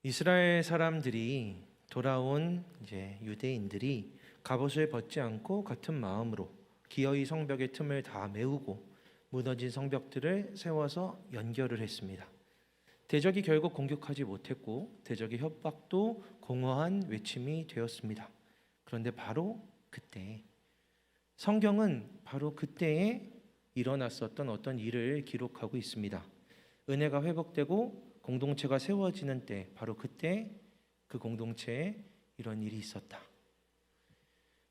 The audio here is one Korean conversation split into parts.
이스라엘 사람들이 돌아온 유대인들이 갑옷을 벗지 않고 같은 마음으로 기어이 성벽의 틈을 다 메우고 무너진 성벽들을 세워서 연결을 했습니다. 대적이 결국 공격하지 못했고 대적의 협박도 공허한 외침이 되었습니다. 그런데 바로 그때 성경은 바로 그때에 일어났었던 어떤 일을 기록하고 있습니다. 은혜가 회복되고 공동체가 세워지는 때, 바로 그때 그 공동체에 이런 일이 있었다.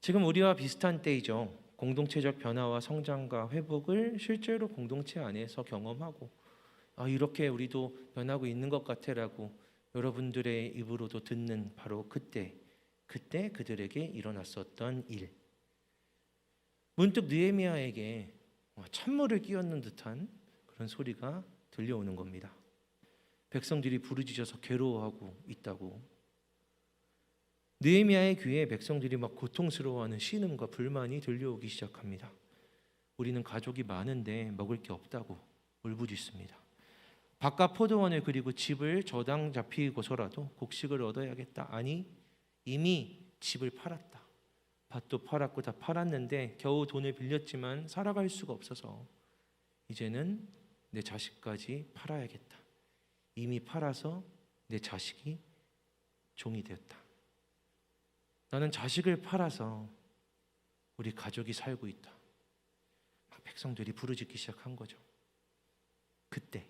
지금 우리와 비슷한 때이죠. 공동체적 변화와 성장과 회복을 실제로 공동체 안에서 경험하고 이렇게 우리도 변하고 있는 것 같아라고 여러분들의 입으로도 듣는 바로 그때 그들에게 일어났었던 일. 문득 느헤미야에게 찬물을 끼얹는 듯한 그런 소리가 들려오는 겁니다. 백성들이 부르짖어서 괴로워하고 있다고. 느헤미야의 귀에 백성들이 막 고통스러워하는 신음과 불만이 들려오기 시작합니다. 우리는 가족이 많은데 먹을 게 없다고 울부짖습니다. 바깥 포도원을 그리고 집을 저당 잡히고서라도 곡식을 얻어야겠다. 아니, 이미 집을 팔았다. 밭도 팔았고 다 팔았는데 겨우 돈을 빌렸지만 살아갈 수가 없어서 이제는 내 자식까지 팔아야겠다. 이미 팔아서 내 자식이 종이 되었다. 나는 자식을 팔아서 우리 가족이 살고 있다. 백성들이 부르짖기 시작한 거죠. 그때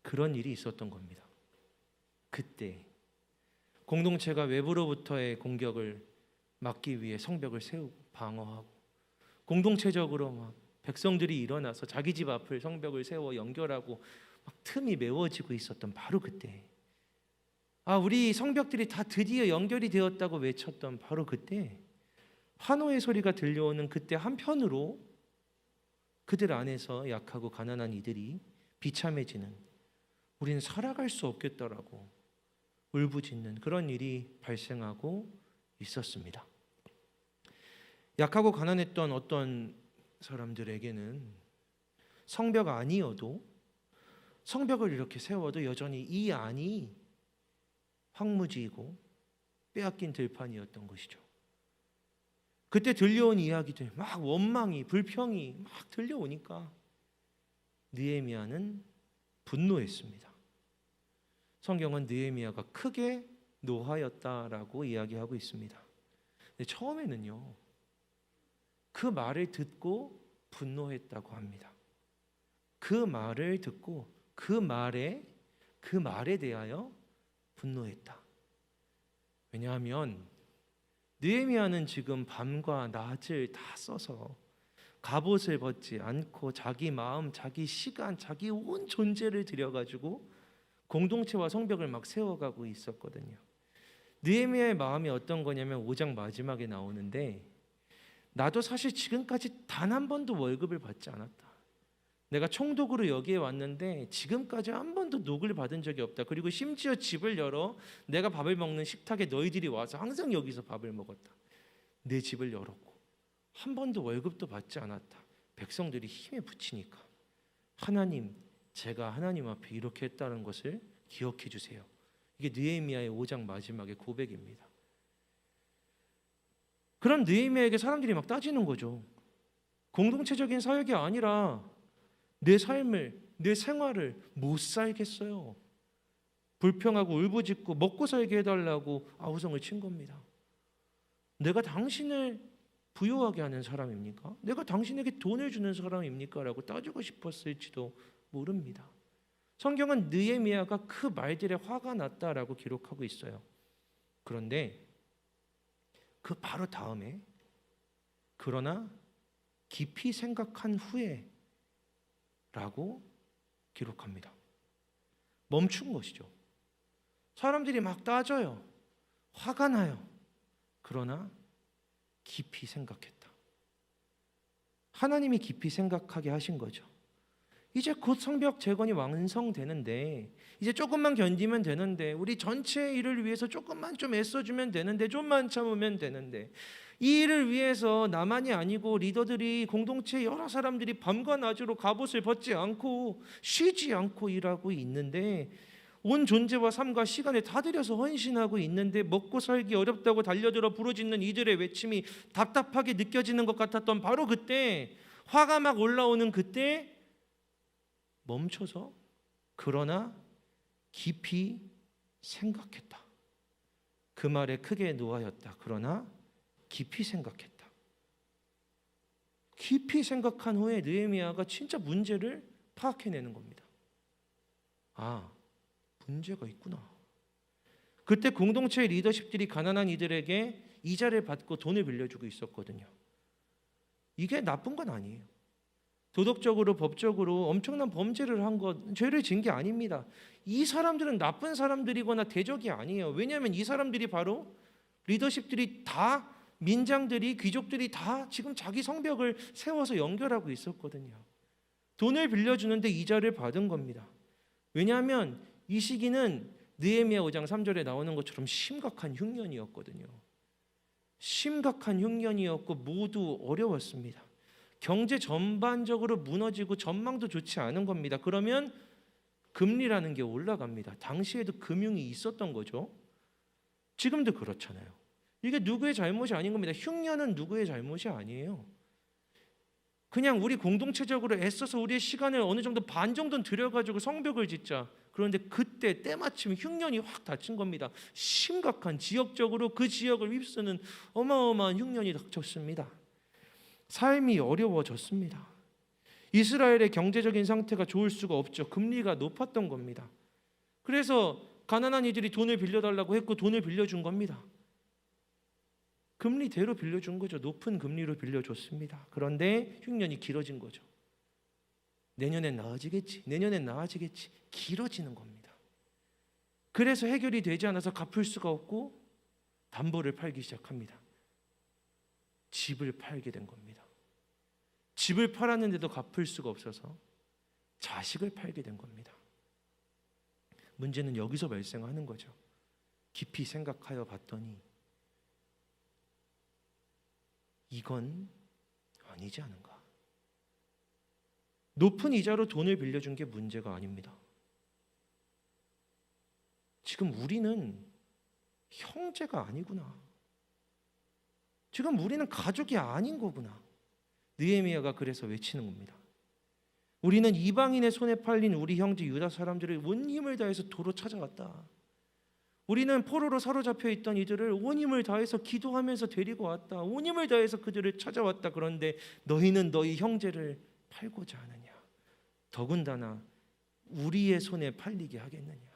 그런 일이 있었던 겁니다. 그때 공동체가 외부로부터의 공격을 막기 위해 성벽을 세우고 방어하고 공동체적으로 막 백성들이 일어나서 자기 집 앞을 성벽을 세워 연결하고 막 틈이 메워지고 있었던 바로 그때, 우리 성벽들이 다 드디어 연결이 되었다고 외쳤던 바로 그때, 환호의 소리가 들려오는 그때 한편으로 그들 안에서 약하고 가난한 이들이 비참해지는, 우리는 살아갈 수 없겠다라고 울부짖는 그런 일이 발생하고 있었습니다. 약하고 가난했던 어떤 사람들에게는 성벽 아니어도, 성벽을 이렇게 세워도 여전히 이 안이 황무지이고 빼앗긴 들판이었던 것이죠. 그때 들려온 이야기들, 막 원망이, 불평이 막 들려오니까 느헤미야는 분노했습니다. 성경은 느헤미야가 크게 노하였다라고 이야기하고 있습니다. 근데 처음에는요, 그 말을 듣고 분노했다고 합니다. 그 말을 듣고 그 말에 대하여 분노했다. 왜냐하면 느헤미야는 지금 밤과 낮을 다 써서 갑옷을 벗지 않고 자기 마음, 자기 시간, 자기 온 존재를 들여가지고 공동체와 성벽을 막 세워가고 있었거든요. 느헤미야의 마음이 어떤 거냐면 5장 마지막에 나오는데, 나도 사실 지금까지 단 한 번도 월급을 받지 않았다. 내가 총독으로 여기에 왔는데 지금까지 한 번도 녹을 받은 적이 없다. 그리고 심지어 집을 열어 내가 밥을 먹는 식탁에 너희들이 와서 항상 여기서 밥을 먹었다. 내 집을 열었고 한 번도 월급도 받지 않았다. 백성들이 힘에 부치니까 하나님, 제가 하나님 앞에 이렇게 했다는 것을 기억해 주세요. 이게 느헤미야의 5장 마지막의 고백입니다. 그런 느헤미야에게 사람들이 막 따지는 거죠. 공동체적인 사역이 아니라 내 삶을, 내 생활을 못 살겠어요. 불평하고 울부짖고 먹고 살게 해달라고 아우성을 친 겁니다. 내가 당신을 부유하게 하는 사람입니까? 내가 당신에게 돈을 주는 사람입니까? 라고 따지고 싶었을지도 모릅니다. 성경은 느헤미야가 그 말들에 화가 났다라고 기록하고 있어요. 그런데 그 바로 다음에 그러나 깊이 생각한 후에 라고 기록합니다. 멈춘 것이죠. 사람들이 막 따져요. 화가 나요. 그러나 깊이 생각했다. 하나님이 깊이 생각하게 하신 거죠. 이제 곧 성벽 재건이 완성되는데, 이제 조금만 견디면 되는데, 우리 전체 일을 위해서 조금만 좀 애써주면 되는데, 좀만 참으면 되는데, 이 일을 위해서 나만이 아니고 리더들이, 공동체 여러 사람들이 밤과 낮으로 갑옷을 벗지 않고 쉬지 않고 일하고 있는데 온 존재와 삶과 시간을 다 들여서 헌신하고 있는데 먹고 살기 어렵다고 달려들어 부르짖는 이들의 외침이 답답하게 느껴지는 것 같았던 바로 그때, 화가 막 올라오는 그때 멈춰서 그러나 깊이 생각했다. 그 말에 크게 노하였다. 그러나 깊이 생각했다. 깊이 생각한 후에 느헤미야가 진짜 문제를 파악해내는 겁니다. 아, 문제가 있구나. 그때 공동체의 리더십들이 가난한 이들에게 이자를 받고 돈을 빌려주고 있었거든요. 이게 나쁜 건 아니에요. 도덕적으로 법적으로 엄청난 범죄를 한 것, 죄를 진 게 아닙니다. 이 사람들은 나쁜 사람들이거나 대적이 아니에요. 왜냐하면 이 사람들이 바로 리더십들이 다, 민장들이, 귀족들이 다 지금 자기 성벽을 세워서 연결하고 있었거든요. 돈을 빌려주는데 이자를 받은 겁니다. 왜냐하면 이 시기는 느헤미야 5장 3절에 나오는 것처럼 심각한 흉년이었거든요. 심각한 흉년이었고 모두 어려웠습니다. 경제 전반적으로 무너지고 전망도 좋지 않은 겁니다. 그러면 금리라는 게 올라갑니다. 당시에도 금융이 있었던 거죠. 지금도 그렇잖아요. 이게 누구의 잘못이 아닌 겁니다. 흉년은 누구의 잘못이 아니에요. 그냥 우리 공동체적으로 애써서 우리의 시간을 어느 정도 반 정도는 들여가지고 성벽을 짓자. 그런데 그때 때마침 흉년이 확 닥친 겁니다. 심각한, 지역적으로 그 지역을 휩쓰는 어마어마한 흉년이 닥쳤습니다. 삶이 어려워졌습니다. 이스라엘의 경제적인 상태가 좋을 수가 없죠. 금리가 높았던 겁니다. 그래서 가난한 이들이 돈을 빌려달라고 했고 돈을 빌려준 겁니다. 금리대로 빌려준 거죠. 높은 금리로 빌려줬습니다. 그런데 흉년이 길어진 거죠. 내년엔 나아지겠지, 내년엔 나아지겠지, 길어지는 겁니다. 그래서 해결이 되지 않아서 갚을 수가 없고 담보를 팔기 시작합니다. 집을 팔게 된 겁니다. 집을 팔았는데도 갚을 수가 없어서 자식을 팔게 된 겁니다. 문제는 여기서 발생하는 거죠. 깊이 생각하여 봤더니 이건 아니지 않은가. 높은 이자로 돈을 빌려준 게 문제가 아닙니다. 지금 우리는 형제가 아니구나. 지금 우리는 가족이 아닌 거구나. 느헤미야가 그래서 외치는 겁니다. 우리는 이방인의 손에 팔린 우리 형제 유다 사람들을 온 힘을 다해서 도로 찾아왔다. 우리는 포로로 사로잡혀 있던 이들을 온 힘을 다해서 기도하면서 데리고 왔다. 온 힘을 다해서 그들을 찾아왔다. 그런데 너희는 너희 형제를 팔고자 하느냐. 더군다나 우리의 손에 팔리게 하겠느냐.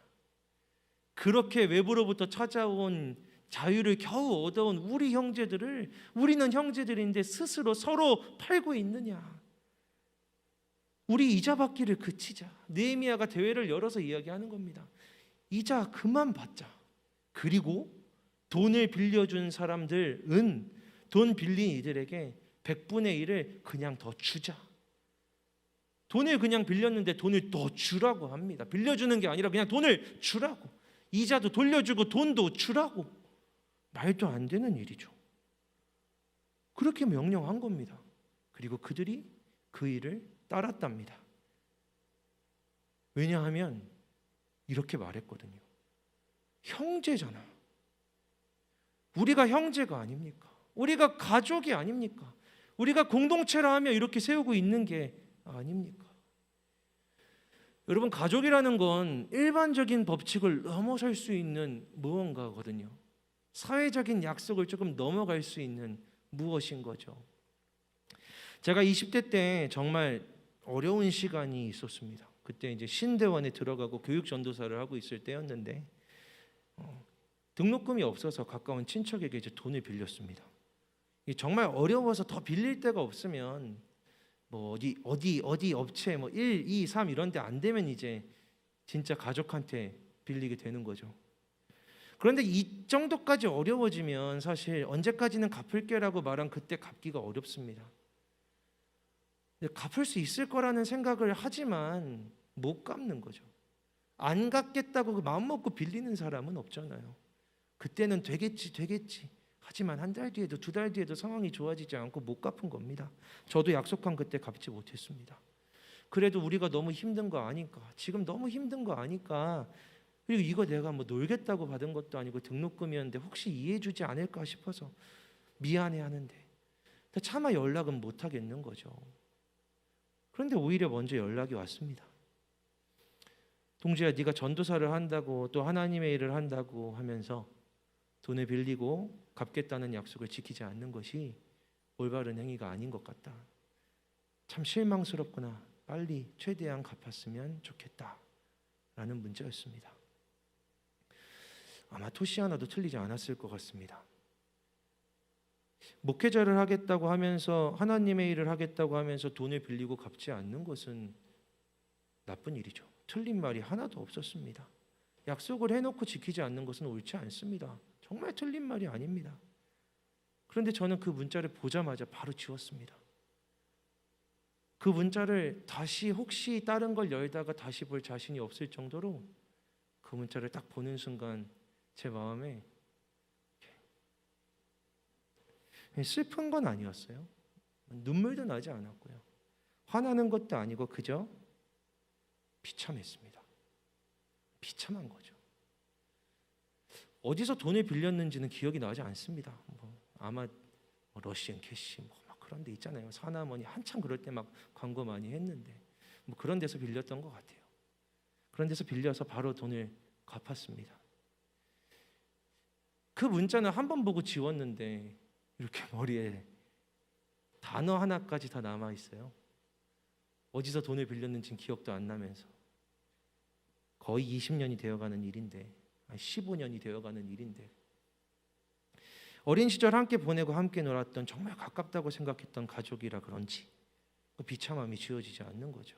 그렇게 외부로부터 찾아온 자유를 겨우 얻어온 우리 형제들을, 우리는 형제들인데 스스로 서로 팔고 있느냐. 우리 이자 받기를 그치자. 느헤미야가 대회를 열어서 이야기하는 겁니다. 이자 그만 받자. 그리고 돈을 빌려준 사람들은 돈 빌린 이들에게 100분의 1을 그냥 더 주자. 돈을 그냥 빌렸는데 돈을 더 주라고 합니다. 빌려주는 게 아니라 그냥 돈을 주라고. 이자도 돌려주고 돈도 주라고. 말도 안 되는 일이죠. 그렇게 명령한 겁니다. 그리고 그들이 그 일을 따랐답니다. 왜냐하면 이렇게 말했거든요. 형제잖아. 우리가 형제가 아닙니까? 우리가 가족이 아닙니까? 우리가 공동체라 하며 이렇게 세우고 있는 게 아닙니까? 여러분, 가족이라는 건 일반적인 법칙을 넘어설 수 있는 무언가거든요. 사회적인 약속을 조금 넘어갈 수 있는 무엇인 거죠. 제가 20대 때 정말 어려운 시간이 있었습니다. 그때 이제 신대원에 들어가고 교육 전도사를 하고 있을 때였는데 등록금이 없어서 가까운 친척에게 이제 돈을 빌렸습니다. 정말 어려워서 더 빌릴 데가 없으면 뭐 어디 업체 뭐 1, 2, 3 이런 데 안 되면 이제 진짜 가족한테 빌리게 되는 거죠. 그런데 이 정도까지 어려워지면 사실 언제까지는 갚을게라고 말한 그때 갚기가 어렵습니다. 갚을 수 있을 거라는 생각을 하지만 못 갚는 거죠. 안 갚겠다고 마음 먹고 빌리는 사람은 없잖아요. 그때는 되겠지. 하지만 한 달 뒤에도 두 달 뒤에도 상황이 좋아지지 않고 못 갚은 겁니다. 저도 약속한 그때 갚지 못했습니다. 그래도 우리가 너무 힘든 거 아니까, 지금 너무 힘든 거 아니까 그리고 이거 내가 뭐 놀겠다고 받은 것도 아니고 등록금이었는데 혹시 이해해주지 않을까 싶어서 미안해하는데 차마 연락은 못 하겠는 거죠. 그런데 오히려 먼저 연락이 왔습니다. 동주야, 네가 전도사를 한다고 또 하나님의 일을 한다고 하면서 돈을 빌리고 갚겠다는 약속을 지키지 않는 것이 올바른 행위가 아닌 것 같다. 참 실망스럽구나. 빨리 최대한 갚았으면 좋겠다. 라는 문자였습니다. 아마 토시 하나도 틀리지 않았을 것 같습니다. 목회자를 하겠다고 하면서 하나님의 일을 하겠다고 하면서 돈을 빌리고 갚지 않는 것은 나쁜 일이죠. 틀린 말이 하나도 없었습니다. 약속을 해놓고 지키지 않는 것은 옳지 않습니다. 정말 틀린 말이 아닙니다. 그런데 저는 그 문자를 보자마자 바로 지웠습니다. 그 문자를 다시 혹시 다른 걸 열다가 다시 볼 자신이 없을 정도로 그 문자를 딱 보는 순간 제 마음에 슬픈 건 아니었어요. 눈물도 나지 않았고요. 화나는 것도 아니고 그저 비참했습니다. 비참한 거죠. 어디서 돈을 빌렸는지는 기억이 나지 않습니다. 아마 러시안 캐시 막 그런 데 있잖아요. 사나머니 한참 그럴 때 막 광고 많이 했는데 그런 데서 빌렸던 것 같아요. 그런 데서 빌려서 바로 돈을 갚았습니다. 그 문자는 한 번 보고 지웠는데 이렇게 머리에 단어 하나까지 다 남아 있어요. 어디서 돈을 빌렸는지는 기억도 안 나면서 거의 20년이 되어가는 일인데 15년이 되어가는 일인데 어린 시절 함께 보내고 함께 놀았던 정말 가깝다고 생각했던 가족이라 그런지 그 비참함이 지워지지 않는 거죠.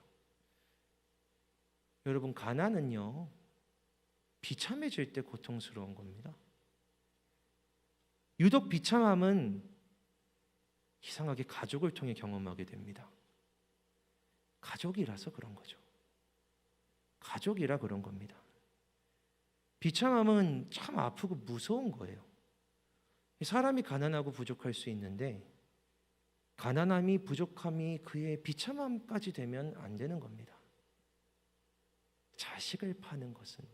여러분, 가난은요 비참해질 때 고통스러운 겁니다. 유독 비참함은 이상하게 가족을 통해 경험하게 됩니다. 가족이라서 그런 거죠. 가족이라 그런 겁니다. 비참함은 참 아프고 무서운 거예요. 사람이 가난하고 부족할 수 있는데 가난함이 부족함이 그의 비참함까지 되면 안 되는 겁니다. 자식을 파는 것은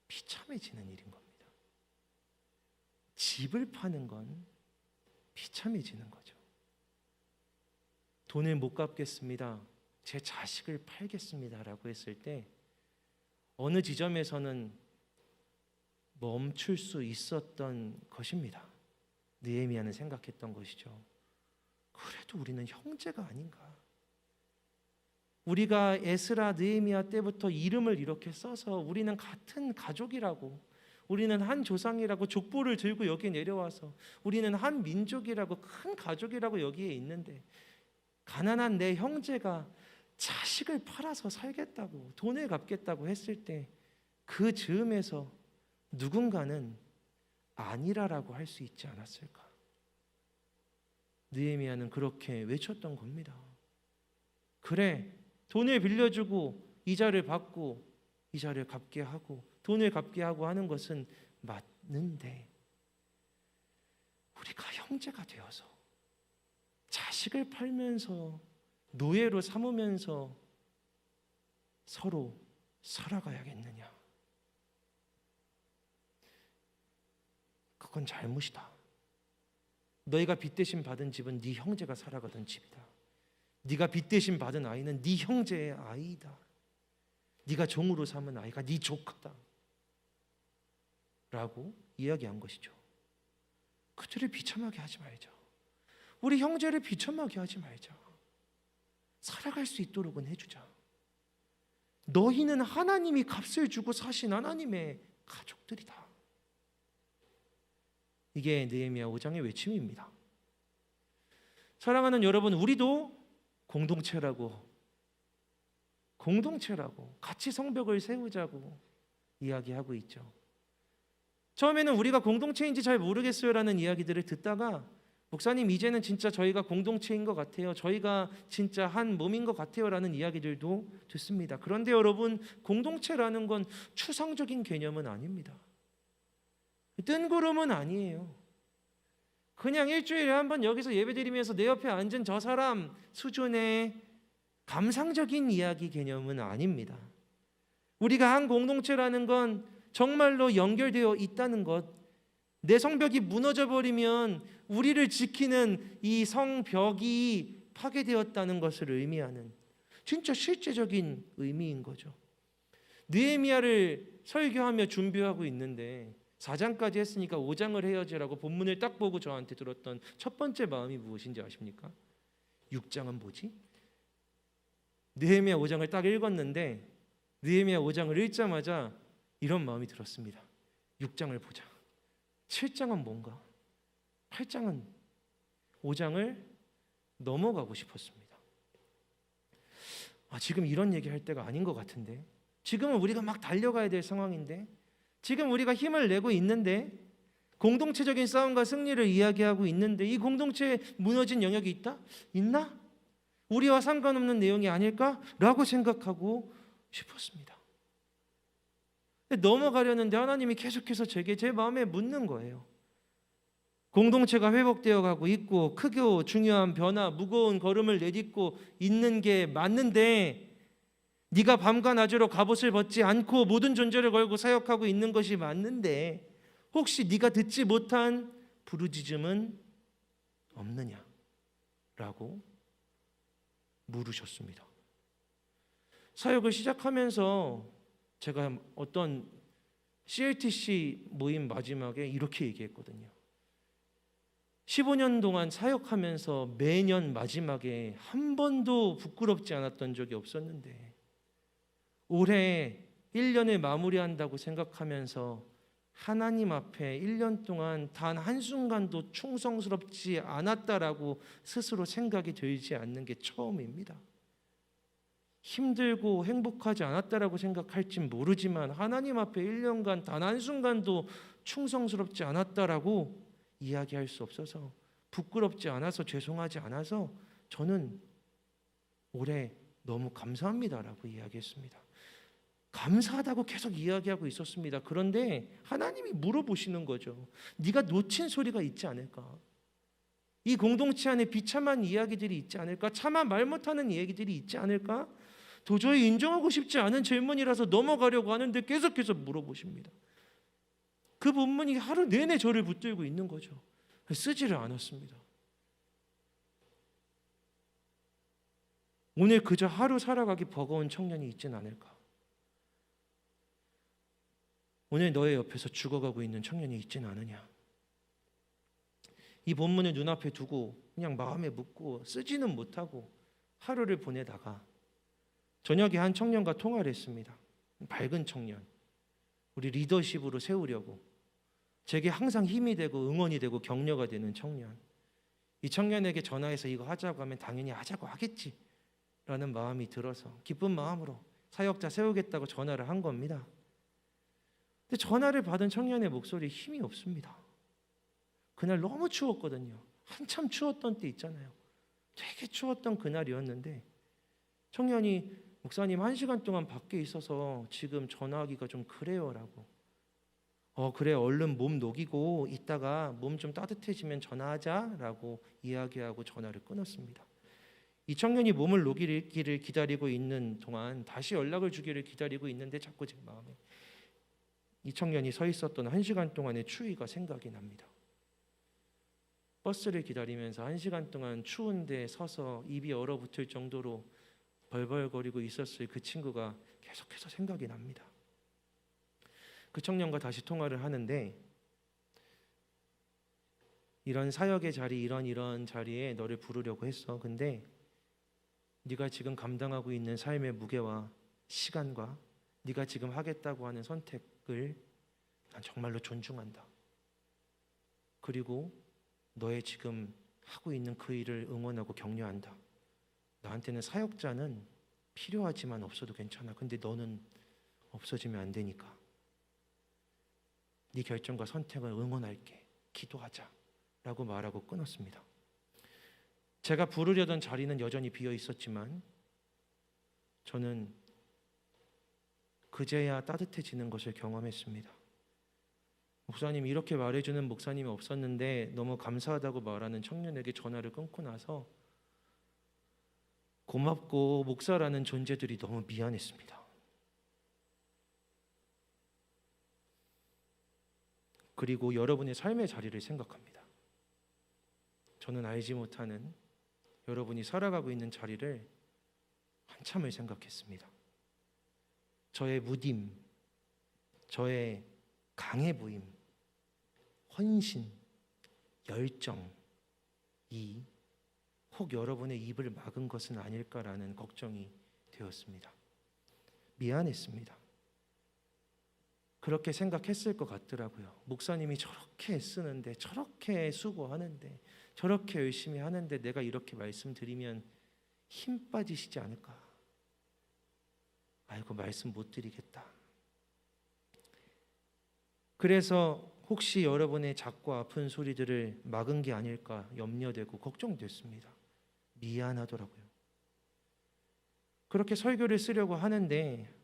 비참해지는 일인 겁니다. 집을 파는 건 비참해지는 거죠. 돈을 못 갚겠습니다. 제 자식을 팔겠습니다라고 했을 때 어느 지점에서는 멈출 수 있었던 것입니다. 느헤미야는 생각했던 것이죠. 그래도 우리는 형제가 아닌가. 우리가 에스라, 느헤미야 때부터 이름을 이렇게 써서 우리는 같은 가족이라고, 우리는 한 조상이라고 족보를 들고 여기 내려와서 우리는 한 민족이라고 큰 가족이라고 여기에 있는데 가난한 내 형제가 자식을 팔아서 살겠다고 돈을 갚겠다고 했을 때 그 즈음에서 누군가는 아니라라고 할 수 있지 않았을까? 느헤미야는 그렇게 외쳤던 겁니다. 그래, 돈을 빌려주고 이자를 받고 이자를 갚게 하고 돈을 갚게 하고 하는 것은 맞는데 우리가 형제가 되어서 자식을 팔면서 노예로 삼으면서 서로 살아가야겠느냐? 그건 잘못이다. 너희가 빚 대신 받은 집은 네 형제가 살아가던 집이다. 네가 빚 대신 받은 아이는 네 형제의 아이다. 네가 종으로 삼은 아이가 네 조카다. 라고 이야기한 것이죠. 그들을 비참하게 하지 말자. 우리 형제를 비참하게 하지 말자. 살아갈 수 있도록은 해주자. 너희는 하나님이 값을 주고 사신 하나님의 가족들이다. 이게 느헤미야 5장의 외침입니다. 사랑하는 여러분, 우리도 공동체라고 같이 성벽을 세우자고 이야기하고 있죠. 처음에는 우리가 공동체인지 잘 모르겠어요라는 이야기들을 듣다가 목사님, 이제는 진짜 저희가 공동체인 것 같아요. 저희가 진짜 한 몸인 것 같아요 라는 이야기들도 듣습니다. 그런데 여러분, 공동체라는 건 추상적인 개념은 아닙니다. 뜬구름은 아니에요. 그냥 일주일에 한 번 여기서 예배드리면서 내 옆에 앉은 저 사람 수준의 감상적인 이야기 개념은 아닙니다. 우리가 한 공동체라는 건 정말로 연결되어 있다는 것, 내 성벽이 무너져 버리면 우리를 지키는 이 성벽이 파괴되었다는 것을 의미하는 진짜 실제적인 의미인 거죠. 느헤미야를 설교하며 준비하고 있는데 4장까지 했으니까 5장을 해야지라고 본문을 딱 보고 저한테 들었던 첫 번째 마음이 무엇인지 아십니까? 6장은 뭐지? 느헤미야 5장을 딱 읽었는데 느헤미야 5장을 읽자마자 이런 마음이 들었습니다. 6장을 보자. 7장은 뭔가? 8장은 5장을 넘어가고 싶었습니다. 지금 이런 얘기할 때가 아닌 것 같은데, 지금은 우리가 막 달려가야 될 상황인데, 지금 우리가 힘을 내고 있는데, 공동체적인 싸움과 승리를 이야기하고 있는데 이 공동체에 무너진 영역이 있다? 있나? 우리와 상관없는 내용이 아닐까라고 생각하고 싶었습니다. 넘어가려는데 하나님이 계속해서 제게 제 마음에 묻는 거예요. 공동체가 회복되어 가고 있고 크고 중요한 변화, 무거운 걸음을 내딛고 있는 게 맞는데 네가 밤과 낮으로 갑옷을 벗지 않고 모든 존재를 걸고 사역하고 있는 것이 맞는데 혹시 네가 듣지 못한 부르짖음은 없느냐? 라고 물으셨습니다. 사역을 시작하면서 제가 어떤 CLTC 모임 마지막에 이렇게 얘기했거든요. 15년 동안 사역하면서 매년 마지막에 한 번도 부끄럽지 않았던 적이 없었는데 올해 1년을 마무리한다고 생각하면서 하나님 앞에 1년 동안 단 한순간도 충성스럽지 않았다라고 스스로 생각이 들지 않는 게 처음입니다. 힘들고 행복하지 않았다라고 생각할진 모르지만 하나님 앞에 1년간 단 한순간도 충성스럽지 않았다라고 이야기할 수 없어서 부끄럽지 않아서 죄송하지 않아서 저는 올해 너무 감사합니다라고 이야기했습니다. 감사하다고 계속 이야기하고 있었습니다. 그런데 하나님이 물어보시는 거죠. 네가 놓친 소리가 있지 않을까? 이 공동체 안에 비참한 이야기들이 있지 않을까? 차마 말 못하는 얘기들이 있지 않을까? 도저히 인정하고 싶지 않은 질문이라서 넘어가려고 하는데 계속해서 물어보십니다. 그 본문이 하루 내내 저를 붙들고 있는 거죠. 쓰지를 않았습니다. 오늘 그저 하루 살아가기 버거운 청년이 있진 않을까? 오늘 너의 옆에서 죽어가고 있는 청년이 있진 않으냐? 이 본문을 눈앞에 두고 그냥 마음에 묻고 쓰지는 못하고 하루를 보내다가 저녁에 한 청년과 통화를 했습니다. 밝은 청년, 우리 리더십으로 세우려고 제게 항상 힘이 되고 응원이 되고 격려가 되는 청년. 이 청년에게 전화해서 이거 하자고 하면 당연히 하자고 하겠지 라는 마음이 들어서 기쁜 마음으로 사역자 세우겠다고 전화를 한 겁니다. 근데 전화를 받은 청년의 목소리에 힘이 없습니다. 그날 너무 추웠거든요. 한참 추웠던 때 있잖아요. 되게 추웠던 그날이었는데 청년이 목사님 1시간 동안 밖에 있어서 지금 전화하기가 좀 그래요라고. 그래 얼른 몸 녹이고 이따가 몸 좀 따뜻해지면 전화하자라고 이야기하고 전화를 끊었습니다. 이 청년이 몸을 녹이기를 기다리고 있는 동안 다시 연락을 주기를 기다리고 있는데 자꾸 제 마음에 이 청년이 서 있었던 1시간 동안의 추위가 생각이 납니다. 버스를 기다리면서 1시간 동안 추운데 서서 입이 얼어붙을 정도로 벌벌거리고 있었을 그 친구가 계속해서 생각이 납니다. 그 청년과 다시 통화를 하는데 이런 사역의 자리, 이런 자리에 너를 부르려고 했어. 근데 네가 지금 감당하고 있는 삶의 무게와 시간과 네가 지금 하겠다고 하는 선택을 난 정말로 존중한다. 그리고 너의 지금 하고 있는 그 일을 응원하고 격려한다. 나한테는 사역자는 필요하지만 없어도 괜찮아. 근데 너는 없어지면 안 되니까. 네 결정과 선택을 응원할게. 기도하자. 라고 말하고 끊었습니다. 제가 부르려던 자리는 여전히 비어 있었지만 저는 그제야 따뜻해지는 것을 경험했습니다. 목사님 이렇게 말해주는 목사님이 없었는데 너무 감사하다고 말하는 청년에게 전화를 끊고 나서 고맙고 목사라는 존재들이 너무 미안했습니다. 그리고 여러분의 삶의 자리를 생각합니다. 저는 알지 못하는 여러분이 살아가고 있는 자리를 한참을 생각했습니다. 저의 무딤, 저의 강해 보임, 헌신, 열정, 혹 여러분의 입을 막은 것은 아닐까라는 걱정이 되었습니다. 미안했습니다. 그렇게 생각했을 것 같더라고요. 목사님이 저렇게 애쓰는데, 저렇게 수고하는데, 저렇게 열심히 하는데 내가 이렇게 말씀드리면 힘 빠지시지 않을까? 아이고, 말씀 못 드리겠다. 그래서 혹시 여러분의 작고 아픈 소리들을 막은 게 아닐까 염려되고 걱정됐습니다. 미안하더라고요. 그렇게 설교를 쓰려고 하는데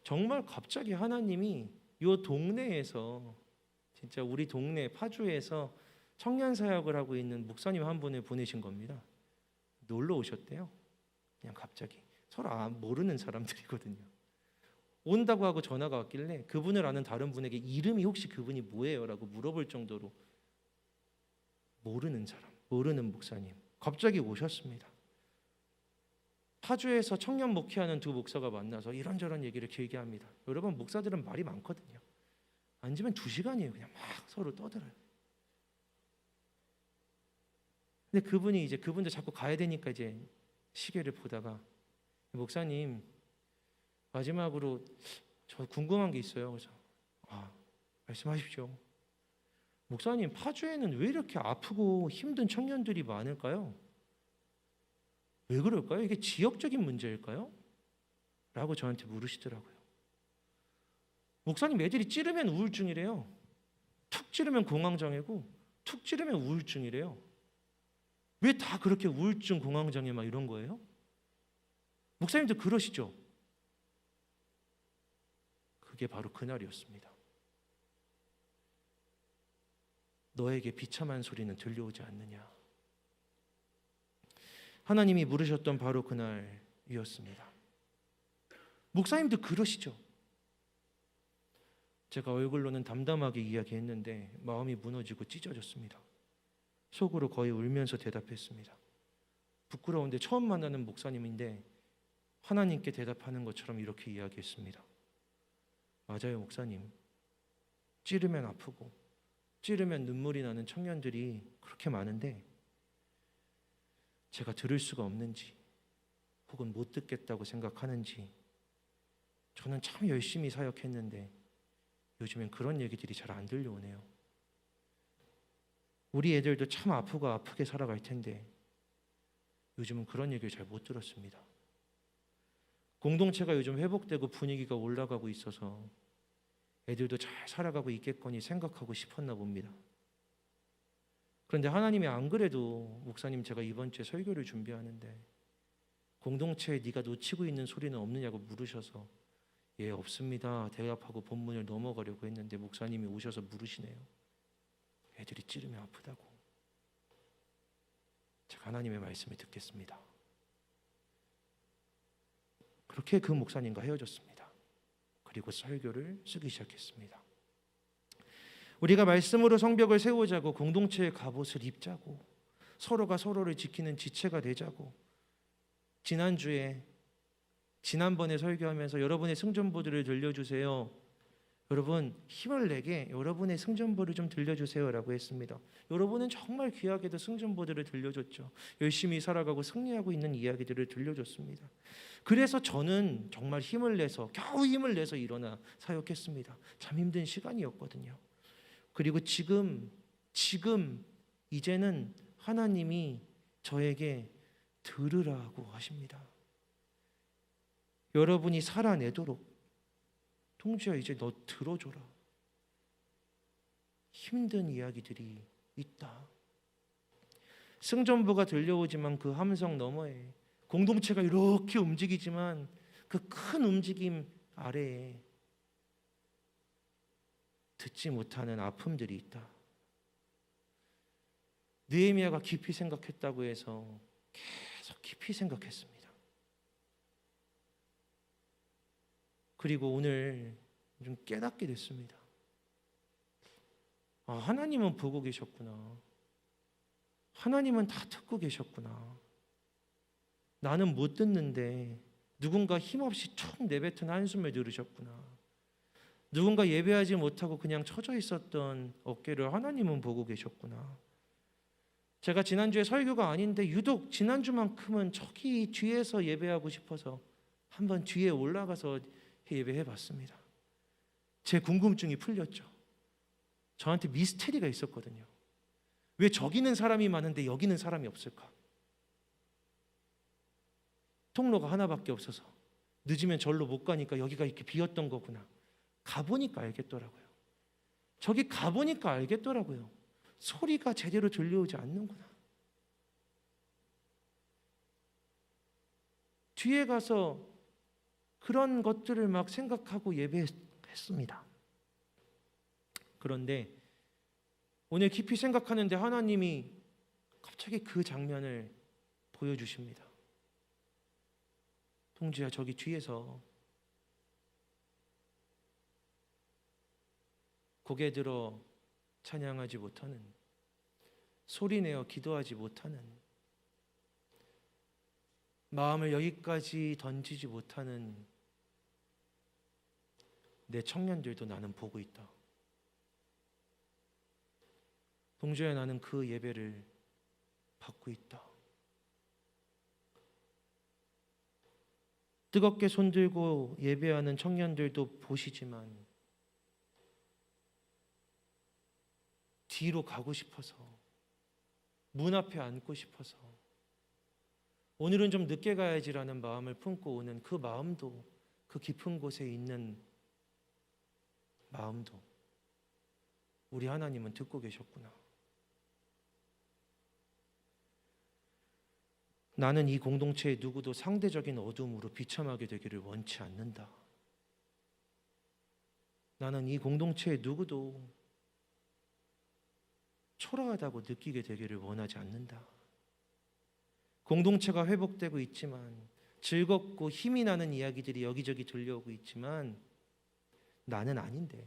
정말 갑자기 하나님이 이 동네에서, 진짜 우리 동네 파주에서 청년 사역을 하고 있는 목사님 한 분을 보내신 겁니다. 놀러 오셨대요. 그냥 갑자기. 서로 모르는 사람들이거든요. 온다고 하고 전화가 왔길래 그분을 아는 다른 분에게 이름이 혹시 그분이 뭐예요? 라고 물어볼 정도로 모르는 사람, 모르는 목사님 갑자기 오셨습니다. 파주에서 청년 목회하는 두 목사가 만나서 이런저런 얘기를 길게 합니다. 여러분, 목사들은 말이 많거든요. 앉으면 2시간이에요. 그냥 막 서로 떠들어요. 근데 그분이 이제 그분도 자꾸 가야 되니까 이제 시계를 보다가, 목사님 마지막으로 저 궁금한 게 있어요. 그래서 말씀하십시오. 목사님, 파주에는 왜 이렇게 아프고 힘든 청년들이 많을까요? 왜 그럴까요? 이게 지역적인 문제일까요? 라고 저한테 물으시더라고요. 목사님, 애들이 찌르면 우울증이래요. 툭 찌르면 공황장애고 툭 찌르면 우울증이래요. 왜 다 그렇게 우울증, 공황장애 막 이런 거예요? 목사님도 그러시죠? 그게 바로 그날이었습니다. 너에게 비참한 소리는 들려오지 않느냐? 하나님이 물으셨던 바로 그날이었습니다. 목사님도 그러시죠? 제가 얼굴로는 담담하게 이야기했는데 마음이 무너지고 찢어졌습니다. 속으로 거의 울면서 대답했습니다. 부끄러운데 처음 만나는 목사님인데 하나님께 대답하는 것처럼 이렇게 이야기했습니다. 맞아요, 목사님. 찌르면 아프고 찌르면 눈물이 나는 청년들이 그렇게 많은데 제가 들을 수가 없는지 혹은 못 듣겠다고 생각하는지 저는 참 열심히 사역했는데 요즘엔 그런 얘기들이 잘 안 들려오네요. 우리 애들도 참 아프고 아프게 살아갈 텐데 요즘은 그런 얘기를 잘 못 들었습니다. 공동체가 요즘 회복되고 분위기가 올라가고 있어서 애들도 잘 살아가고 있겠거니 생각하고 싶었나 봅니다. 그런데 하나님이 안 그래도 목사님, 제가 이번 주에 설교를 준비하는데 공동체에 네가 놓치고 있는 소리는 없느냐고 물으셔서 예, 없습니다 대답하고 본문을 넘어가려고 했는데 목사님이 오셔서 물으시네요. 애들이 찌르면 아프다고. 제가 하나님의 말씀을 듣겠습니다. 그렇게 그 목사님과 헤어졌습니다. 그리고 설교를 쓰기 시작했습니다. 우리가 말씀으로 성벽을 세우자고, 공동체의 갑옷을 입자고, 서로가 서로를 지키는 지체가 되자고, 지난번에 설교하면서 여러분의 승전보들을 들려주세요. 여러분, 힘을 내게 여러분의 승전보를 좀 들려주세요라고 했습니다. 여러분은 정말 귀하게도 승전보들을 들려줬죠. 열심히 살아가고 승리하고 있는 이야기들을 들려줬습니다. 그래서 저는 정말 힘을 내서, 겨우 힘을 내서 일어나 사역했습니다. 참 힘든 시간이었거든요. 그리고 지금 이제는 하나님이 저에게 들으라고 하십니다. 여러분이 살아내도록 동주야, 이제 너 들어줘라. 힘든 이야기들이 있다. 승전보가 들려오지만 그 함성 너머에 공동체가 이렇게 움직이지만 그 큰 움직임 아래에 듣지 못하는 아픔들이 있다. 느헤미야가 깊이 생각했다고 해서 계속 깊이 생각했습니다. 그리고 오늘 좀 깨닫게 됐습니다. 아, 하나님은 보고 계셨구나. 하나님은 다 듣고 계셨구나. 나는 못 듣는데 누군가 힘없이 툭 내뱉은 한숨을 들으셨구나. 누군가 예배하지 못하고 그냥 처져 있었던 어깨를 하나님은 보고 계셨구나. 제가 지난주에 설교가 아닌데 유독 지난주만큼은 저기 뒤에서 예배하고 싶어서 한번 뒤에 올라가서 예배해 봤습니다. 제 궁금증이 풀렸죠. 저한테 미스테리가 있었거든요. 왜 저기는 사람이 많은데 여기는 사람이 없을까? 통로가 하나밖에 없어서 늦으면 절로 못 가니까 여기가 이렇게 비었던 거구나. 가보니까 알겠더라고요. 저기 가보니까 알겠더라고요. 소리가 제대로 들려오지 않는구나. 뒤에 가서 그런 것들을 막 생각하고 예배했습니다. 그런데 오늘 깊이 생각하는데 하나님이 갑자기 그 장면을 보여주십니다. 동주야, 저기 뒤에서 고개 들어 찬양하지 못하는, 소리내어 기도하지 못하는, 마음을 여기까지 던지지 못하는 내 청년들도 나는 보고 있다. 동주야, 나는 그 예배를 받고 있다. 뜨겁게 손들고 예배하는 청년들도 보시지만 뒤로 가고 싶어서, 문 앞에 앉고 싶어서, 오늘은 좀 늦게 가야지라는 마음을 품고 오는 그 마음도, 그 깊은 곳에 있는 마음도 우리 하나님은 듣고 계셨구나. 나는 이 공동체의 누구도 상대적인 어둠으로 비참하게 되기를 원치 않는다. 나는 이 공동체의 누구도 초라하다고 느끼게 되기를 원하지 않는다. 공동체가 회복되고 있지만, 즐겁고 힘이 나는 이야기들이 여기저기 들려오고 있지만 나는 아닌데.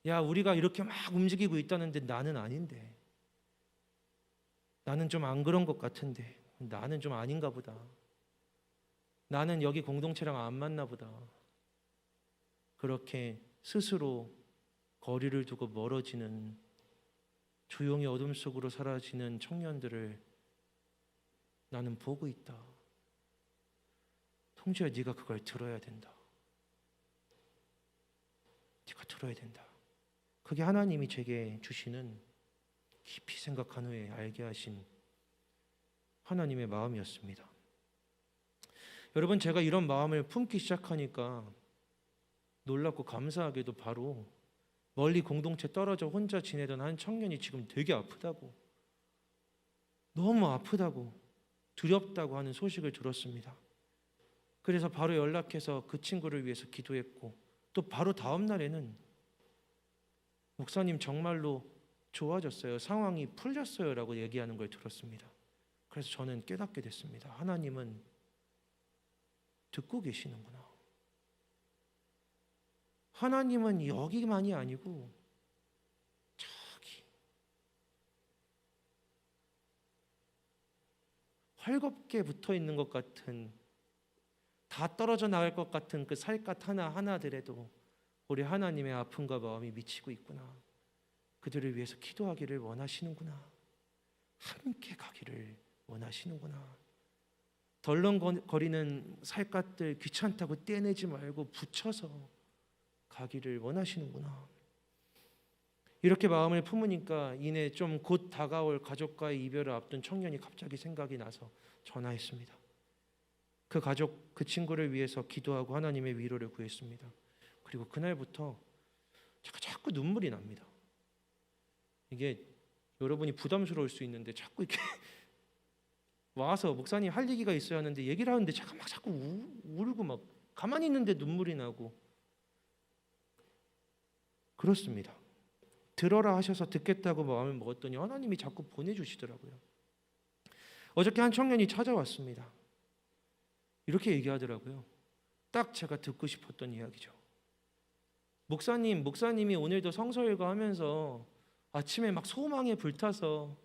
야, 우리가 이렇게 막 움직이고 있다는데 나는 아닌데. 나는 좀 안 그런 것 같은데. 나는 좀 아닌가 보다. 나는 여기 공동체랑 안 맞나 보다. 그렇게 스스로 거리를 두고 멀어지는, 조용히 어둠 속으로 사라지는 청년들을 나는 보고 있다. 통주야, 네가 그걸 들어야 된다. 네가 들어야 된다. 그게 하나님이 제게 주시는, 깊이 생각한 후에 알게 하신 하나님의 마음이었습니다. 여러분, 제가 이런 마음을 품기 시작하니까 놀랍고 감사하게도 바로 멀리 공동체 떨어져 혼자 지내던 한 청년이 지금 되게 아프다고, 너무 아프다고, 두렵다고 하는 소식을 들었습니다. 그래서 바로 연락해서 그 친구를 위해서 기도했고, 또 바로 다음 날에는 목사님 정말로 좋아졌어요, 상황이 풀렸어요 라고 얘기하는 걸 들었습니다. 그래서 저는 깨닫게 됐습니다. 하나님은 듣고 계시는구나. 하나님은 여기만이 아니고 저기 헐겁게 붙어 있는 것 같은, 다 떨어져 나갈 것 같은 그 살갗 하나하나들에도 우리 하나님의 아픔과 마음이 미치고 있구나. 그들을 위해서 기도하기를 원하시는구나. 함께 가기를 원하시는구나. 덜렁거리는 살갗들 귀찮다고 떼내지 말고 붙여서 가기를 원하시는구나. 이렇게 마음을 품으니까 이내 좀 곧 다가올 가족과의 이별을 앞둔 청년이 갑자기 생각이 나서 전화했습니다. 그 가족, 그 친구를 위해서 기도하고 하나님의 위로를 구했습니다. 그리고 그날부터 제가 자꾸 눈물이 납니다. 이게 여러분이 부담스러울 수 있는데 자꾸 이렇게 와서 목사님 할 얘기가 있어야 하는데 얘기를 하는데 제가 막 자꾸 울고 막 가만히 있는데 눈물이 나고 그렇습니다. 들어라 하셔서 듣겠다고 마음을 먹었더니 하나님이 자꾸 보내주시더라고요. 어저께 한 청년이 찾아왔습니다. 이렇게 얘기하더라고요. 딱 제가 듣고 싶었던 이야기죠. 목사님이 오늘도 성서일과 하면서 아침에 막 소망에 불타서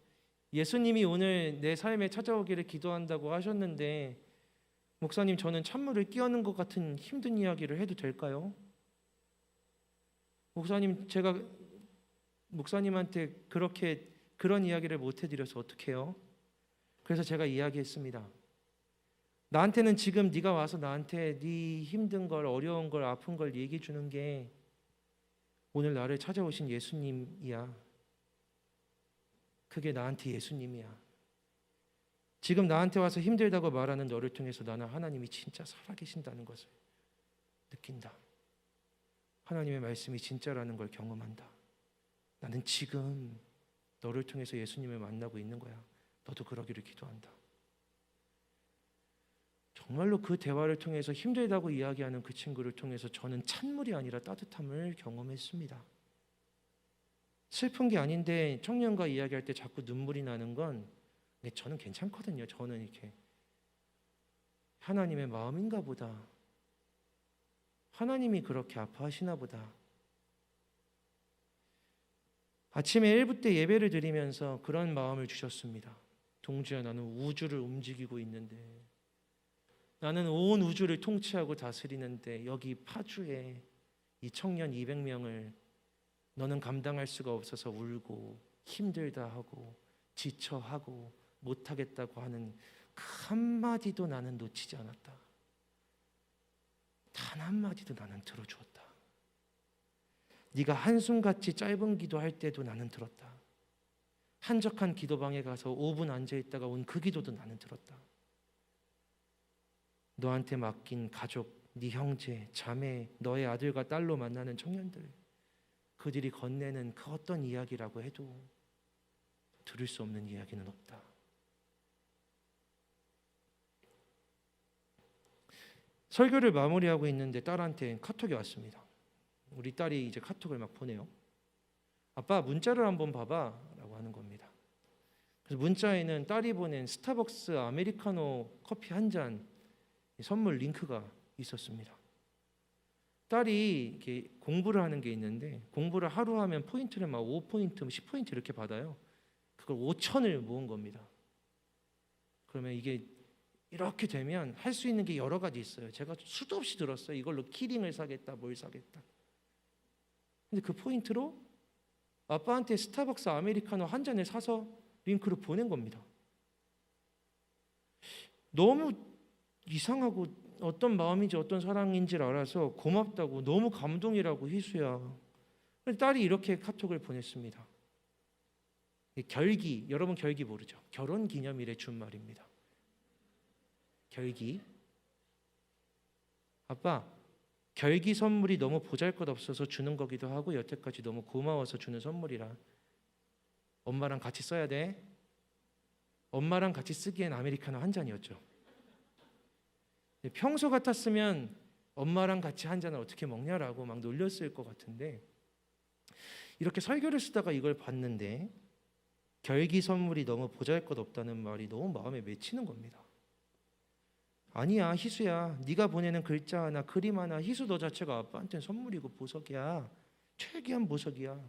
예수님이 오늘 내 삶에 찾아오기를 기도한다고 하셨는데, 목사님, 저는 찬물을 끼얹는 것 같은 힘든 이야기를 해도 될까요? 목사님, 제가 목사님한테 그런 이야기를 못 해드려서 어떡해요? 그래서 제가 이야기했습니다. 나한테는 지금 네가 와서 나한테 네 힘든 걸, 어려운 걸, 아픈 걸 얘기해 주는 게 오늘 나를 찾아오신 예수님이야. 그게 나한테 예수님이야. 지금 나한테 와서 힘들다고 말하는 너를 통해서 나는 하나님이 진짜 살아계신다는 것을 느낀다. 하나님의 말씀이 진짜라는 걸 경험한다. 나는 지금 너를 통해서 예수님을 만나고 있는 거야. 너도 그러기를 기도한다. 정말로 그 대화를 통해서 힘들다고 이야기하는 그 친구를 통해서 저는 찬물이 아니라 따뜻함을 경험했습니다. 슬픈 게 아닌데 청년과 이야기할 때 자꾸 눈물이 나는 건 저는 괜찮거든요. 저는 이렇게 하나님의 마음인가 보다. 하나님이 그렇게 아파하시나 보다. 아침에 1부 때 예배를 드리면서 그런 마음을 주셨습니다. 동주야, 나는 우주를 움직이고 있는데, 나는 온 우주를 통치하고 다스리는데 여기 파주에 이 청년 200명을 너는 감당할 수가 없어서 울고 힘들다 하고 지쳐하고 못하겠다고 하는 그 한마디도 나는 놓치지 않았다. 단 한마디도 나는 들어주었다. 네가 한숨같이 짧은 기도할 때도 나는 들었다. 한적한 기도방에 가서 5분 앉아있다가 온 그 기도도 나는 들었다. 너한테 맡긴 가족, 네 형제, 자매, 너의 아들과 딸로 만나는 청년들, 그들이 건네는 그 어떤 이야기라고 해도 들을 수 없는 이야기는 없다. 설교를 마무리하고 있는데 딸한테 카톡이 왔습니다. 우리 딸이 이제 카톡을 막 보내요. 아빠, 문자를 한번 봐봐 라고 하는 겁니다. 그래서 문자에는 딸이 보낸 스타벅스 아메리카노 커피 한 잔 선물 링크가 있었습니다. 딸이 이렇게 공부를 하는 게 있는데, 공부를 하루 하면 포인트를 막 5포인트, 10포인트 이렇게 받아요. 그걸 5,000을 모은 겁니다. 그러면 이게 이렇게 되면 할 수 있는 게 여러 가지 있어요. 제가 수도 없이 들었어요. 이걸로 키링을 사겠다, 뭘 사겠다. 근데 그 포인트로 아빠한테 스타벅스 아메리카노 한 잔을 사서 링크를 보낸 겁니다. 너무 이상하고 어떤 마음인지 어떤 사랑인지를 알아서 고맙다고, 너무 감동이라고, 희수야. 딸이 이렇게 카톡을 보냈습니다. 결기, 여러분 결기 모르죠? 결혼 기념일에 준 말입니다. 결기. 아빠, 결기 선물이 너무 보잘것없어서 주는 거기도 하고 여태까지 너무 고마워서 주는 선물이라 엄마랑 같이 써야 돼. 엄마랑 같이 쓰기엔 아메리카노 한 잔이었죠. 평소 같았으면 엄마랑 같이 한 잔을 어떻게 먹냐라고 막 놀렸을 것 같은데, 이렇게 설교를 쓰다가 이걸 봤는데 결기 선물이 너무 보잘것없다는 말이 너무 마음에 맺히는 겁니다. 아니야, 희수야, 네가 보내는 글자 하나, 그림 하나, 희수 너 자체가 아빠한테는 선물이고 보석이야. 최귀한 보석이야.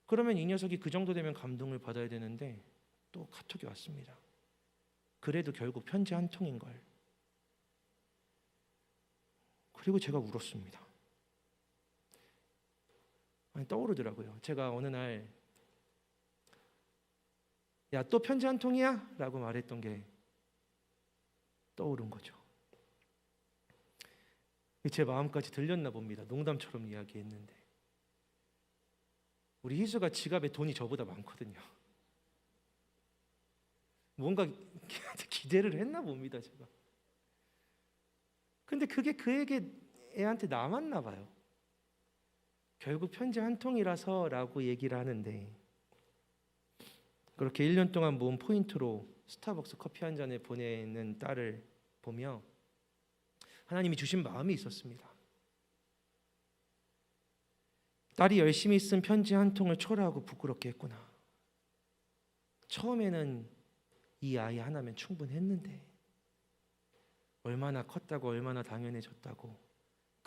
그러면 이 녀석이 그 정도 되면 감동을 받아야 되는데 또 카톡이 왔습니다. 그래도 결국 편지 한 통인 걸. 그리고 제가 울었습니다. 아니, 떠오르더라고요. 제가 어느 날 야, 또 편지 한 통이야? 라고 말했던 게 떠오른 거죠. 제 마음까지 들렸나 봅니다. 농담처럼 이야기했는데 우리 희수가 지갑에 돈이 저보다 많거든요. 뭔가 기대를 했나 봅니다, 제가. 근데 그게 그에게 애한테 남았나 봐요. 결국 편지 한 통이라서 라고 얘기를 하는데, 그렇게 1년 동안 모은 포인트로 스타벅스 커피 한 잔을 보내는 딸을 보며 하나님이 주신 마음이 있었습니다. 딸이 열심히 쓴 편지 한 통을 초라하고 부끄럽게 했구나. 처음에는 이 아이 하나면 충분했는데 얼마나 컸다고, 얼마나 당연해졌다고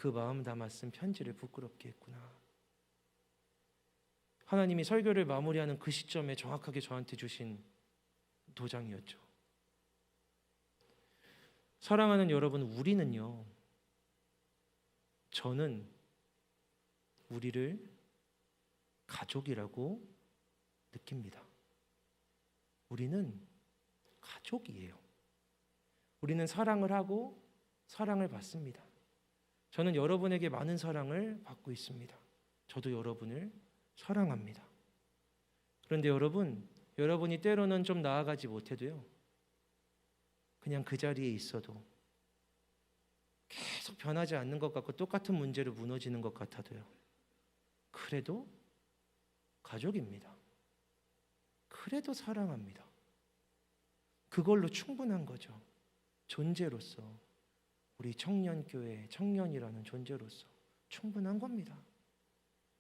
그 마음 담아 쓴 편지를 부끄럽게 했구나. 하나님이 설교를 마무리하는 그 시점에 정확하게 저한테 주신 도장이었죠. 사랑하는 여러분, 우리는요, 저는 우리를 가족이라고 느낍니다. 우리는 가족이에요. 우리는 사랑을 하고 사랑을 받습니다. 저는 여러분에게 많은 사랑을 받고 있습니다. 저도 여러분을 사랑합니다. 그런데 여러분이 때로는 좀 나아가지 못해도요, 그냥 그 자리에 있어도 계속 변하지 않는 것 같고 똑같은 문제로 무너지는 것 같아도요, 그래도 가족입니다. 그래도 사랑합니다. 그걸로 충분한 거죠. 존재로서, 우리 청년교회 청년이라는 존재로서 충분한 겁니다.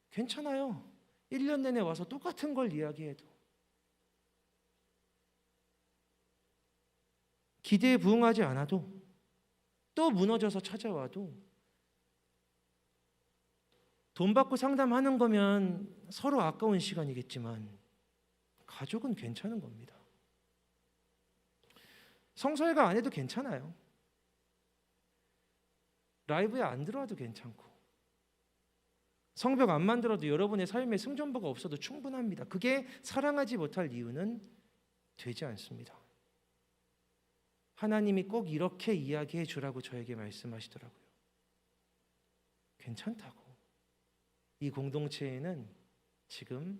괜찮아요. 1년 내내 와서 똑같은 걸 이야기해도, 기대에 부응하지 않아도, 또 무너져서 찾아와도, 돈 받고 상담하는 거면 서로 아까운 시간이겠지만 가족은 괜찮은 겁니다. 성서회가 안 해도 괜찮아요. 라이브에 안 들어와도 괜찮고, 성벽 안 만들어도 여러분의 삶에 승전보가 없어도 충분합니다. 그게 사랑하지 못할 이유는 되지 않습니다. 하나님이 꼭 이렇게 이야기해 주라고 저에게 말씀하시더라고요. 괜찮다고. 이 공동체에는 지금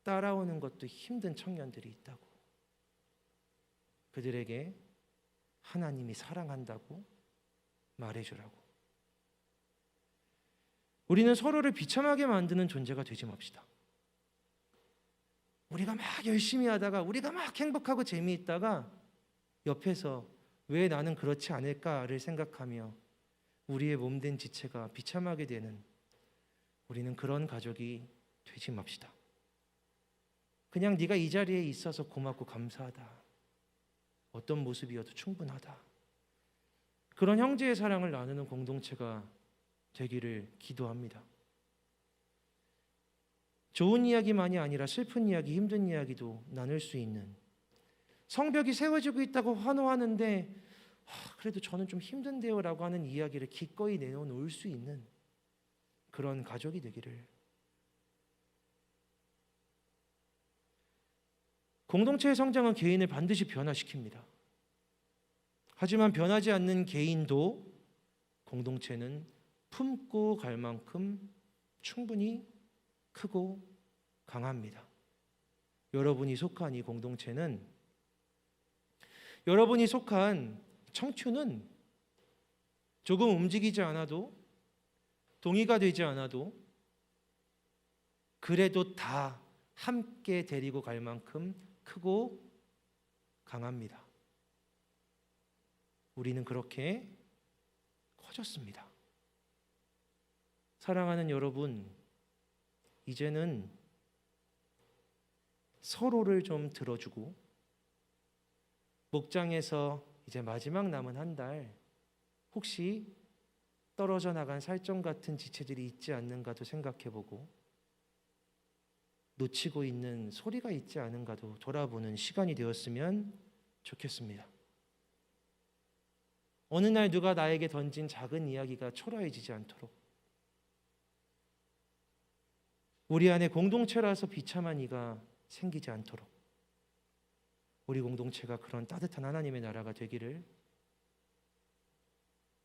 따라오는 것도 힘든 청년들이 있다고. 그들에게 하나님이 사랑한다고 말해주라고. 우리는 서로를 비참하게 만드는 존재가 되지 맙시다. 우리가 막 열심히 하다가, 우리가 막 행복하고 재미있다가 옆에서 왜 나는 그렇지 않을까를 생각하며 우리의 몸된 지체가 비참하게 되는, 우리는 그런 가족이 되지 맙시다. 그냥 네가 이 자리에 있어서 고맙고 감사하다. 어떤 모습이어도 충분하다. 그런 형제의 사랑을 나누는 공동체가 되기를 기도합니다. 좋은 이야기만이 아니라 슬픈 이야기, 힘든 이야기도 나눌 수 있는, 성벽이 세워지고 있다고 환호하는데 그래도 저는 좀 힘든데요 라고 하는 이야기를 기꺼이 내놓을 수 있는 그런 가족이 되기를. 공동체의 성장은 개인을 반드시 변화시킵니다. 하지만 변하지 않는 개인도 공동체는 품고 갈 만큼 충분히 크고 강합니다. 여러분이 속한 이 공동체는, 여러분이 속한 청춘은 조금 움직이지 않아도, 동의가 되지 않아도 그래도 다 함께 데리고 갈 만큼 크고 강합니다. 우리는 그렇게 커졌습니다. 사랑하는 여러분, 이제는 서로를 좀 들어주고, 목장에서 이제 마지막 남은 한 달, 혹시 떨어져 나간 살점 같은 지체들이 있지 않는가도 생각해보고, 놓치고 있는 소리가 있지 않은가도 돌아보는 시간이 되었으면 좋겠습니다. 어느 날 누가 나에게 던진 작은 이야기가 초라해지지 않도록, 우리 안에 공동체라서 비참한 이가 생기지 않도록, 우리 공동체가 그런 따뜻한 하나님의 나라가 되기를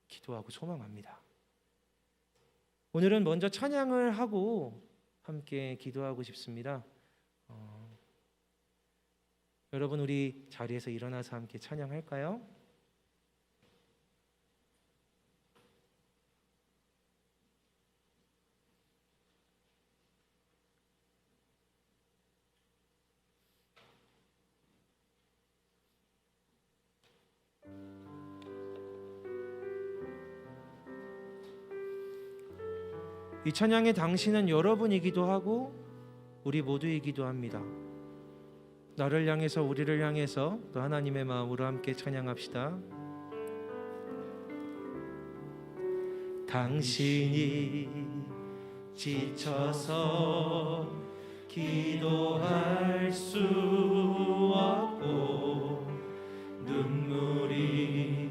기도하고 소망합니다. 오늘은 먼저 찬양을 하고 함께 기도하고 싶습니다. 여러분, 우리 자리에서 일어나서 함께 찬양할까요? 이 찬양의 당신은 여러분이기도 하고 우리 모두이기도 합니다. 나를 향해서, 우리를 향해서 또 하나님의 마음으로 함께 찬양합시다. 당신이 지쳐서 기도할 수 없고 눈물이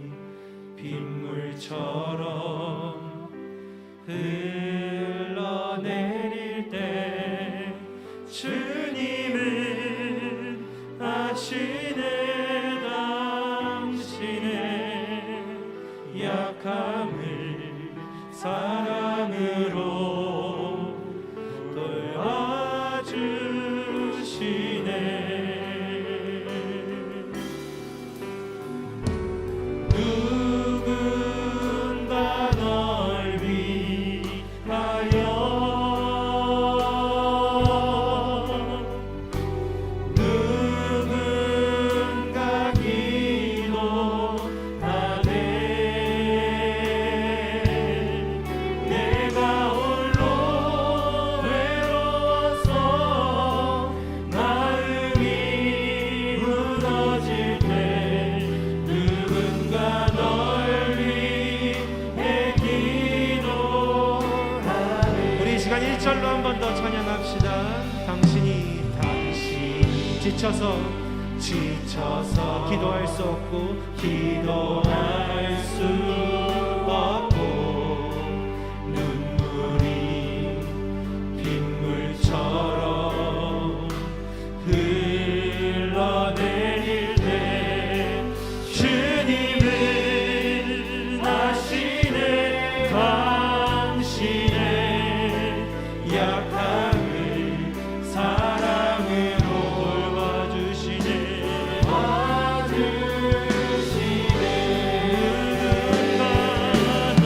빗물처럼 흘러내릴 때 주님은 아시네. 당신의 약함을 사랑으로 도와주시네. 누군가 널 위하여 누군가 기도하네. 내가 홀로 외로워서 마음이 무너질 때 누군가 널 위해 기도하네. 우리 이 시간 1절로 한 번 더 찬양합시다. 당신이 지쳐서 기도할 수 없고 눈물이 빗물처럼 흘러내릴 때 주님은 아시네. 당신의 약함을 사랑으로 돌봐주시네. 누군가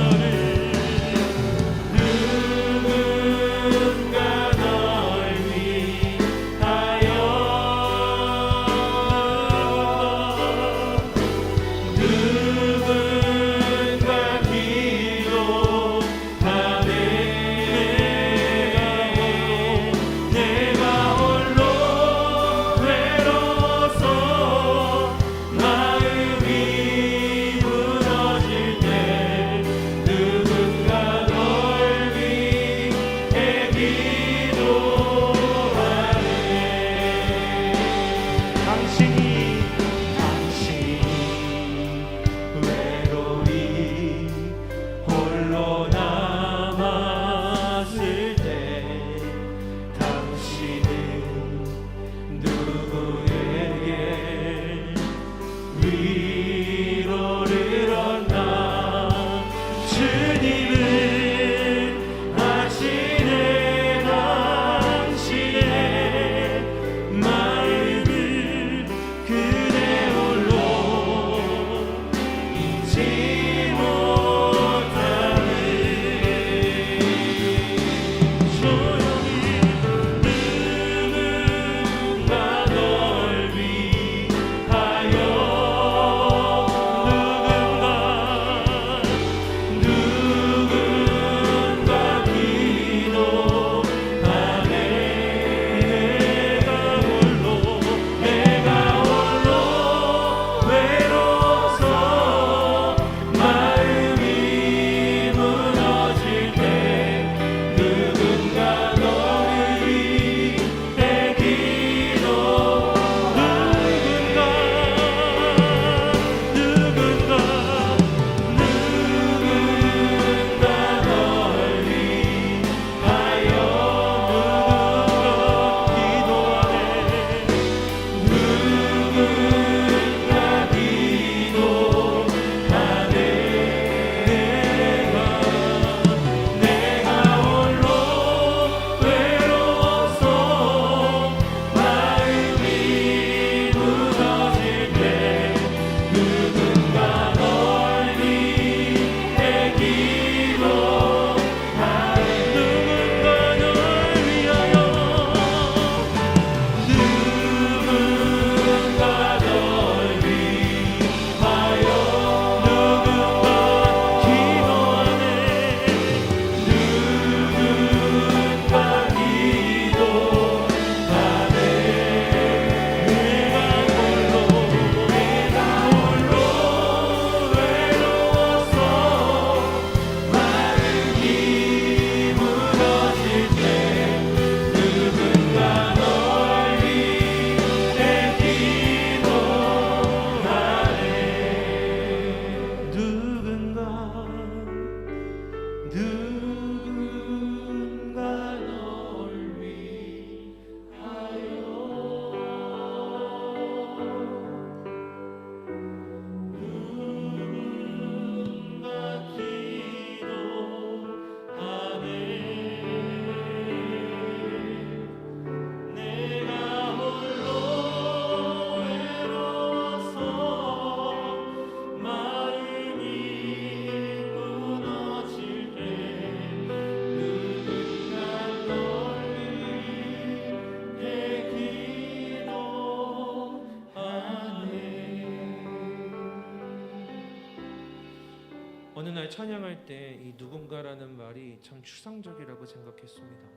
오늘 찬양할 때 이 누군가라는 말이 참 추상적이라고 생각했습니다.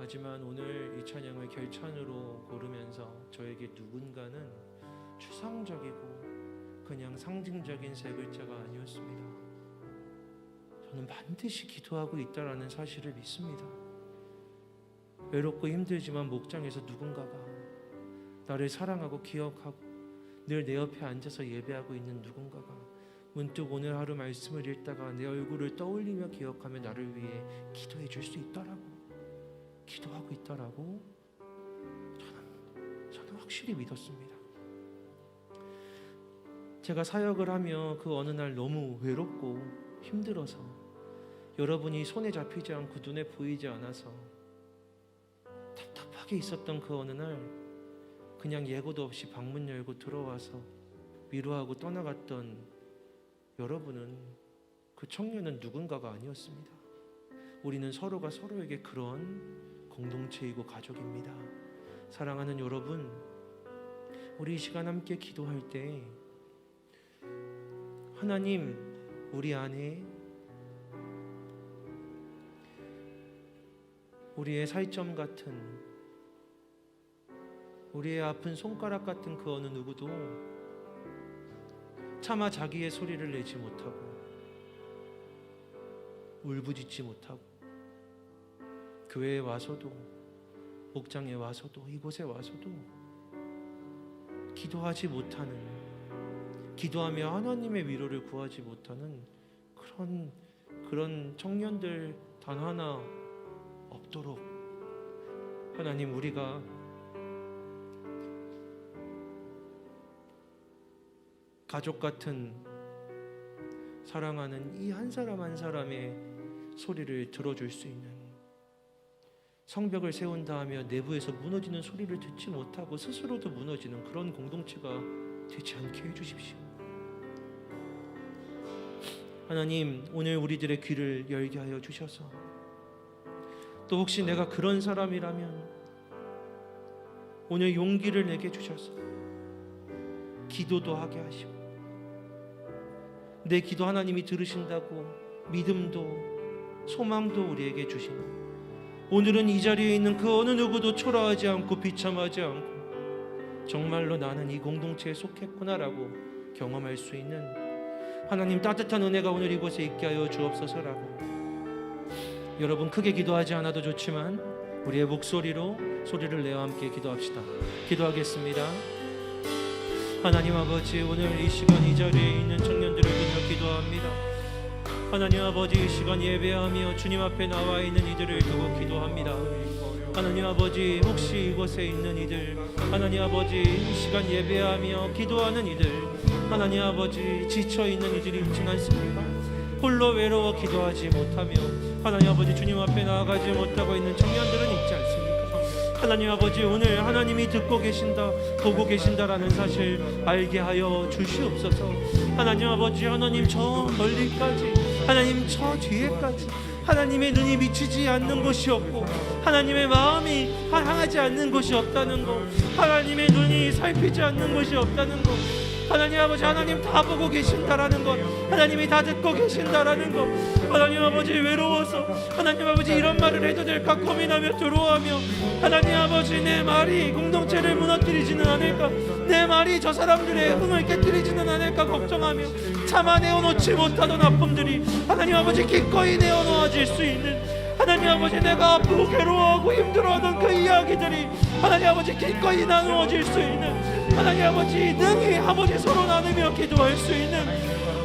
하지만 오늘 이 찬양을 결찬으로 고르면서 저에게 누군가는 추상적이고 그냥 상징적인 세 글자가 아니었습니다. 저는 반드시 기도하고 있다라는 사실을 믿습니다. 외롭고 힘들지만 목장에서 누군가가 나를 사랑하고 기억하고 늘 내 옆에 앉아서 예배하고 있는 누군가가 문득 오늘 하루 말씀을 읽다가 내 얼굴을 떠올리며 기억하며 나를 위해 기도해 줄 수 있다라고, 기도하고 있다라고 저는 확실히 믿었습니다. 제가 사역을 하며 그 어느 날 너무 외롭고 힘들어서 여러분이 손에 잡히지 않고 눈에 보이지 않아서 답답하게 있었던 그 어느 날 그냥 예고도 없이 방문 열고 들어와서 위로하고 떠나갔던 여러분은, 그 청년은 누군가가 아니었습니다. 우리는 서로가 서로에게 그런 공동체이고 가족입니다. 사랑하는 여러분, 우리 이 시간 함께 기도할 때 하나님, 우리 안에 우리의 살점 같은, 우리의 아픈 손가락 같은 그 어느 누구도 차마 자기의 소리를 내지 못하고 울부짖지 못하고 교회에 와서도 목장에 와서도 이곳에 와서도 기도하지 못하는, 기도하며 하나님의 위로를 구하지 못하는 그런 청년들 단 하나 없도록 하나님, 우리가 가족 같은 사랑하는 이 한 사람 한 사람의 소리를 들어줄 수 있는, 성벽을 세운다 하며 내부에서 무너지는 소리를 듣지 못하고 스스로도 무너지는 그런 공동체가 되지 않게 해주십시오. 하나님, 오늘 우리들의 귀를 열게 하여 주셔서, 또 혹시 내가 그런 사람이라면 오늘 용기를 내게 주셔서 기도도 하게 하시고, 내 기도 하나님이 들으신다고 믿음도 소망도 우리에게 주시는, 오늘은 이 자리에 있는 그 어느 누구도 초라하지 않고 비참하지 않고 정말로 나는 이 공동체에 속했구나라고 경험할 수 있는 하나님 따뜻한 은혜가 오늘 이곳에 있게 하여 주옵소서라고, 여러분 크게 기도하지 않아도 좋지만 우리의 목소리로 소리를 내어 함께 기도합시다. 기도하겠습니다. 하나님 아버지, 오늘 이 시간 이 자리에 있는 청년들을 위하여 기도합니다. 하나님 아버지, 이 시간 예배하며 주님 앞에 나와 있는 이들을 두고 기도합니다. 하나님 아버지, 혹시 이곳에 있는 이들, 하나님 아버지, 이 시간 예배하며 기도하는 이들, 하나님 아버지, 지쳐있는 이들이 있진 않습니까? 홀로 외로워 기도하지 못하며 하나님 아버지 주님 앞에 나아가지 못하고 있는 청년들은 있지 않습니까? 하나님 아버지, 오늘 하나님이 듣고 계신다, 보고 계신다라는 사실 알게 하여 주시옵소서. 하나님 아버지, 하나님 저 멀리까지, 하나님 저 뒤에까지 하나님의 눈이 미치지 않는 곳이 없고 하나님의 마음이 향하지 않는 곳이 없다는 것, 하나님의 눈이 살피지 않는 곳이 없다는 것, 하나님 아버지, 하나님 다 보고 계신다라는 것, 하나님이 다 듣고 계신다라는 것, 하나님 아버지 외로워서 하나님 아버지 이런 말을 해도 될까 고민하며 두려워하며 하나님 아버지, 내 말이 공동체를 무너뜨리지는 않을까, 내 말이 저 사람들의 흥을 깨뜨리지는 않을까 걱정하며 차마 내어놓지 못하던 아픔들이 하나님 아버지 기꺼이 내어놓아질 수 있는, 하나님 아버지 내가 아프고 괴로워하고 힘들어하던 그 이야기들이 하나님 아버지 기꺼이 나누어질 수 있는, 하나님 아버지 능히 아버지 서로 나누며 기도할 수 있는,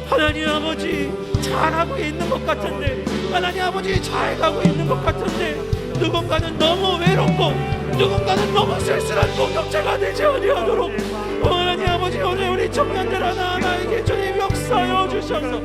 하나님 아버지 잘하고 있는 것 같은데, 하나님 아버지 잘 가고 있는 것 같은데 누군가는 너무 외롭고 누군가는 너무 쓸쓸한 공동체가 되지 아니하도록 하나님 아버지, 오늘 우리 청년들 하나하나에게 주님 역사하여 주셔서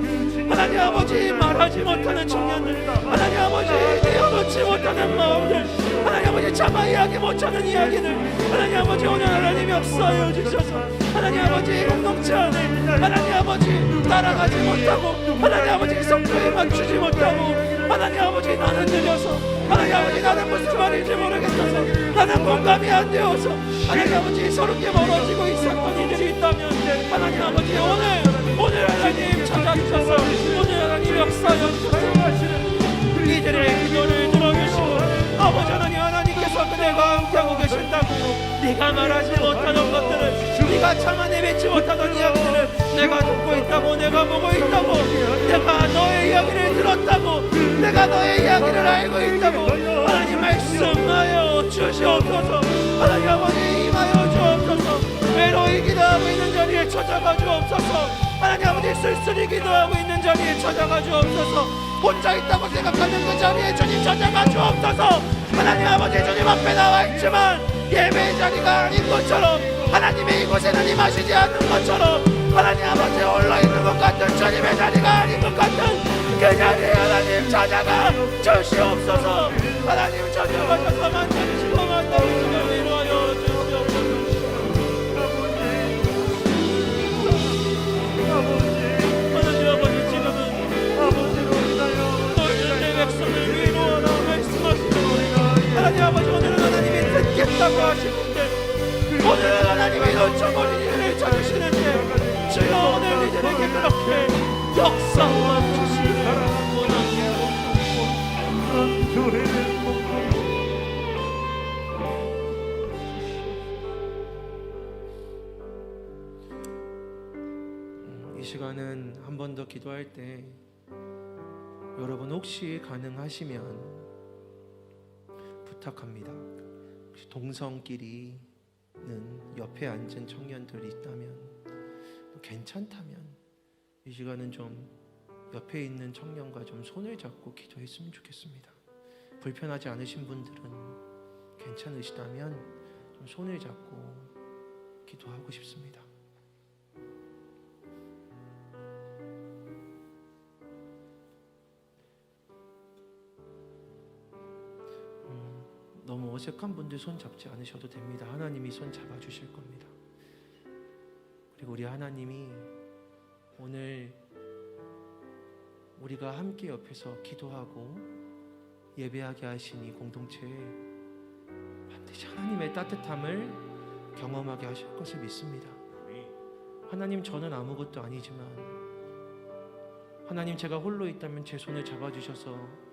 하나님 아버지 말하지 못하는 청년들, 하나님 아버지 내어놓지 못하는 마음들, 하나님 아버지 차마 이야기 못하는 이야기들, 하나님 아버지 오늘 하나님 역사하여 주셔서 하나님 아버지 공동체 안에 하나님 아버지 따라가지 못하고 하나님 아버지 성도에 맞추지 못하고 하나님 아버지 나는 느려서 하나님 아버지 나는 무슨 말인지 모르겠어서 나는 공감이 안 되어서 하나님 아버지 서럽게 멀어지고 있었던 이들이 있다면 하나님 아버지 오늘 하나님 찾아주셔서 오늘 하나님 역사여 주셔서 이들의 기도를 들어주시고 아버지 하나님께서 그대가 함께하고 계신다고 네가 말하지 못하는 것들을 네가 참아내뱉지 못하던 이야기들을 내가 듣고 있다고 내가 보고 있다고 내가 너의 이야기를 들었다고 내가 너의 이야기를 알고 있다고 하나님 말씀하여 주시옵소서. 하나님 아버지 임하여 주옵소서. 외로이 기도하고 있는 자리에 찾아가 주옵소서. 하나님 아버지 쓸쓸히 기도하고 있는 자리에 찾아가 주옵소서. 혼자 있다고 생각하는 그 자리에 주님 찾아가 주옵소서. 하나님 아버지 주님 앞에 나와 있지만 예배의 자리가 아닌 것처럼 하나님의 이곳에는 임하시지 않는 것처럼 하나님 아버지 올라있는 것 같은 주님의 자리가 아닌 것 같은 그 자리에 하나님 찾아가 주시옵소서. 하나님 찾아가셔서 만나주시고 만나주시고 위로하여 주시옵소서. 하나님 아버지 지금은 너희는 내 백성을 위로하라 말씀하시고 하나님 아버지 오늘은 하나님이 듣겠다고 하시는데 오늘은 하나님이 놓쳐버린 일을 찾으시는데 주여 오늘 이들에게 그렇게 역사만 주시기를 이 시간은 한 번 더 기도할 때 여러분 혹시 가능하시면 부탁합니다. 동성끼리는 옆에 앉은 청년들이 있다면 괜찮다면 이 시간은 좀 옆에 있는 청년과 좀 손을 잡고 기도했으면 좋겠습니다. 불편하지 않으신 분들은 괜찮으시다면 좀 손을 잡고 기도하고 싶습니다. 너무 어색한 분들 손 잡지 않으셔도 됩니다. 하나님이 손 잡아주실 겁니다. 그리고 우리 하나님이 오늘 우리가 함께 옆에서 기도하고 예배하게 하신 이 공동체에 반드시 하나님의 따뜻함을 경험하게 하실 것을 믿습니다. 하나님 저는 아무것도 아니지만 하나님 제가 홀로 있다면 제 손을 잡아주셔서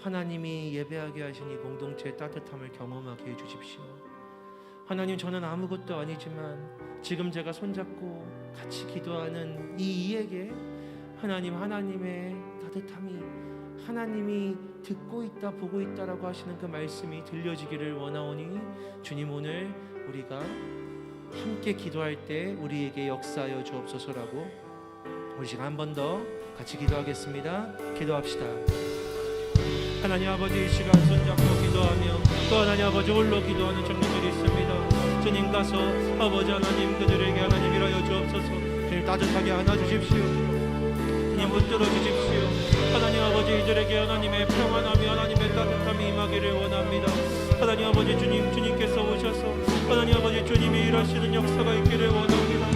하나님이 예배하게 하신 이 공동체의 따뜻함을 경험하게 해주십시오. 하나님 저는 아무것도 아니지만 지금 제가 손잡고 같이 기도하는 이 이에게 하나님의 따뜻함이 하나님이 듣고 있다 보고 있다라고 하시는 그 말씀이 들려지기를 원하오니 주님 오늘 우리가 함께 기도할 때 우리에게 역사하여 주옵소서라고 우리 시간 한 번 더 같이 기도하겠습니다. 기도합시다. 하나님 아버지 이 시간 손잡고 기도하며 또 하나님 아버지 홀로 기도하는 청년들이 있습니다. 주님 가서 아버지 하나님 그들에게 하나님 일하여 주옵소서. 주님 따뜻하게 안아주십시오. 주님 붙들어 주십시오. 하나님 아버지 이들에게 하나님의 평안함이 하나님의 따뜻함이 임하기를 원합니다. 하나님 아버지 주님께서 오셔서 하나님 아버지 주님이 일하시는 역사가 있기를 원합니다.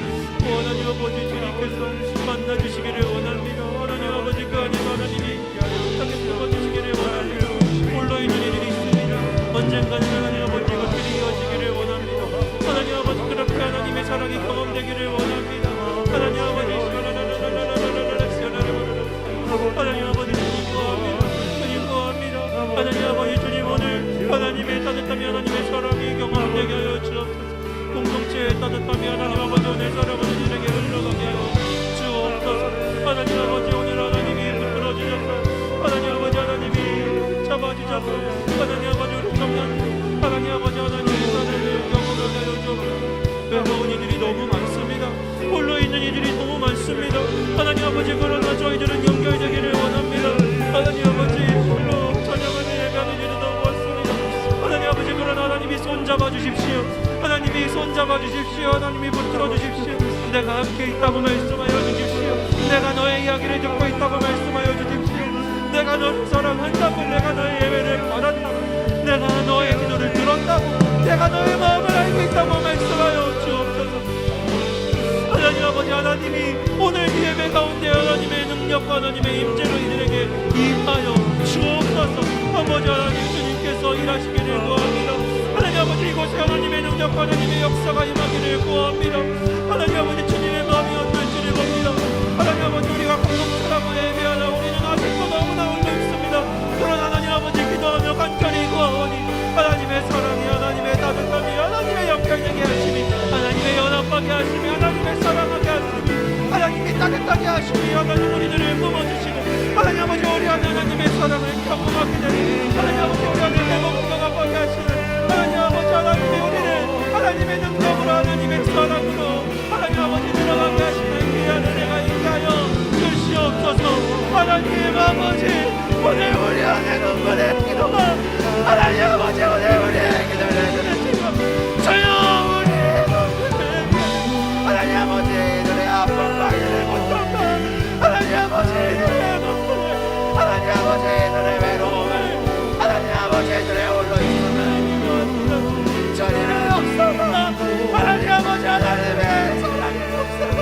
하나님 아버지 주님께서 만나주시기를 원합니다. 하나님 아버지 그 안에 하나님이 땅에 품어주시기를 원합니다. 홀로 있는 이들이 있습니다. 언젠가는 하나님 아버지 이것들이 이어지기를 원합니다. 하나님 아버지 그렇게 하나님의 사랑이 경험되기를 원합니다. 하나님 아버지 하나님 아버지 주님 구합니다. 주님 구합니다. 하나님 아버지 주님 오늘 하나님의 따뜻함이 하나님의 사랑이 경험되게 하여 주옵소서. 공동체의 따뜻함이 하나님 아버지 오늘 살아가는 이들에게 흘러가게 하여 주옵소서. 하나님 아버지 오늘 하나님이 붙들어 주셔서 하나님 아버지 하나님이 잡아주셔서 하나님 아버지 우리 청년 하나님 아버지 하나님의 사랑을 경험하게 하여 주옵소서. 외로운 이들이 너무 많습니다. 홀로 있는 이들이 너무 많습니다. 하나님 아버지 그러나 저희들은 연결되기를 원합니다. 하나님 아버지 홀로 찬양하는 예배하는 일이 너무 많습니다. 하나님 아버지 그러나 하나님이 손잡아 주십시오. 하나님이 손잡아 주십시오. 하나님이 붙들어 주십시오. 내가 함께 있다고 말씀하여 주십시오. 내가 너의 이야기를 듣고 있다고 말씀하여 주십시오. 내가 너를 사랑한다고 내가 너의 예배를 받았다고 내가 너의 기도를 들었다고 내가 너의 마음을 알고 있다고 말씀하여 주옵소서. 하나님 아버지 하나님이 오늘 이 예배 가운데 하나님의 능력과 하나님의 임재로 이들에게 임하여 주옵소서. 아버지 하나님 주님께서 일하시기를 구합니다. 하나님 아버지 이곳에 하나님의 능력과 하나님의 역사가 임하기를 구합니다. 하나님 아버지 주님의 마음이 어떨지를 봅니다. 우리가 공동체라고 예비하나 우리는 아직도 너무나 울고 있습니다. 그러나 하나님 아버지 기도하며 간절히 구하오니 하나님의 사랑이, 하나님의 따뜻함이, 하나님의 연결되게 하심이, 하나님의 연합하게 하심이, 하나님의 사랑하게 하심이, 하나님이 따뜻하게 하심이, 하나님 우리들을 품어주시고 하나님 아버지 우리 안에 하나님의 사랑을 경험하게 되니 하나님 아버지 우리 안에 회복과 가게 하시는 하나님 아버지, 하나님의 우리를 하나님의 능력으로, 하나님의 사랑으로 하나님 아버지 들어가게 하시는 귀한 은혜가 있게 하여 주시옵소서. 하나님 아버지, 오늘 우리 안에 눈물의 기도가 하나님 아버지, 오늘 우리의 기도를 들으시고 저요 우리의 눈물을 하나님 아버지 이들의 아픔과 이들의 고통과 하나님 아버지 이들의 눈물을 하나님 아버지 이들의 외로움을 하나님 아버지 이들의 홀로 있음을 저리를 없어가 하나님 아버지, 하나님의 사랑을 없어가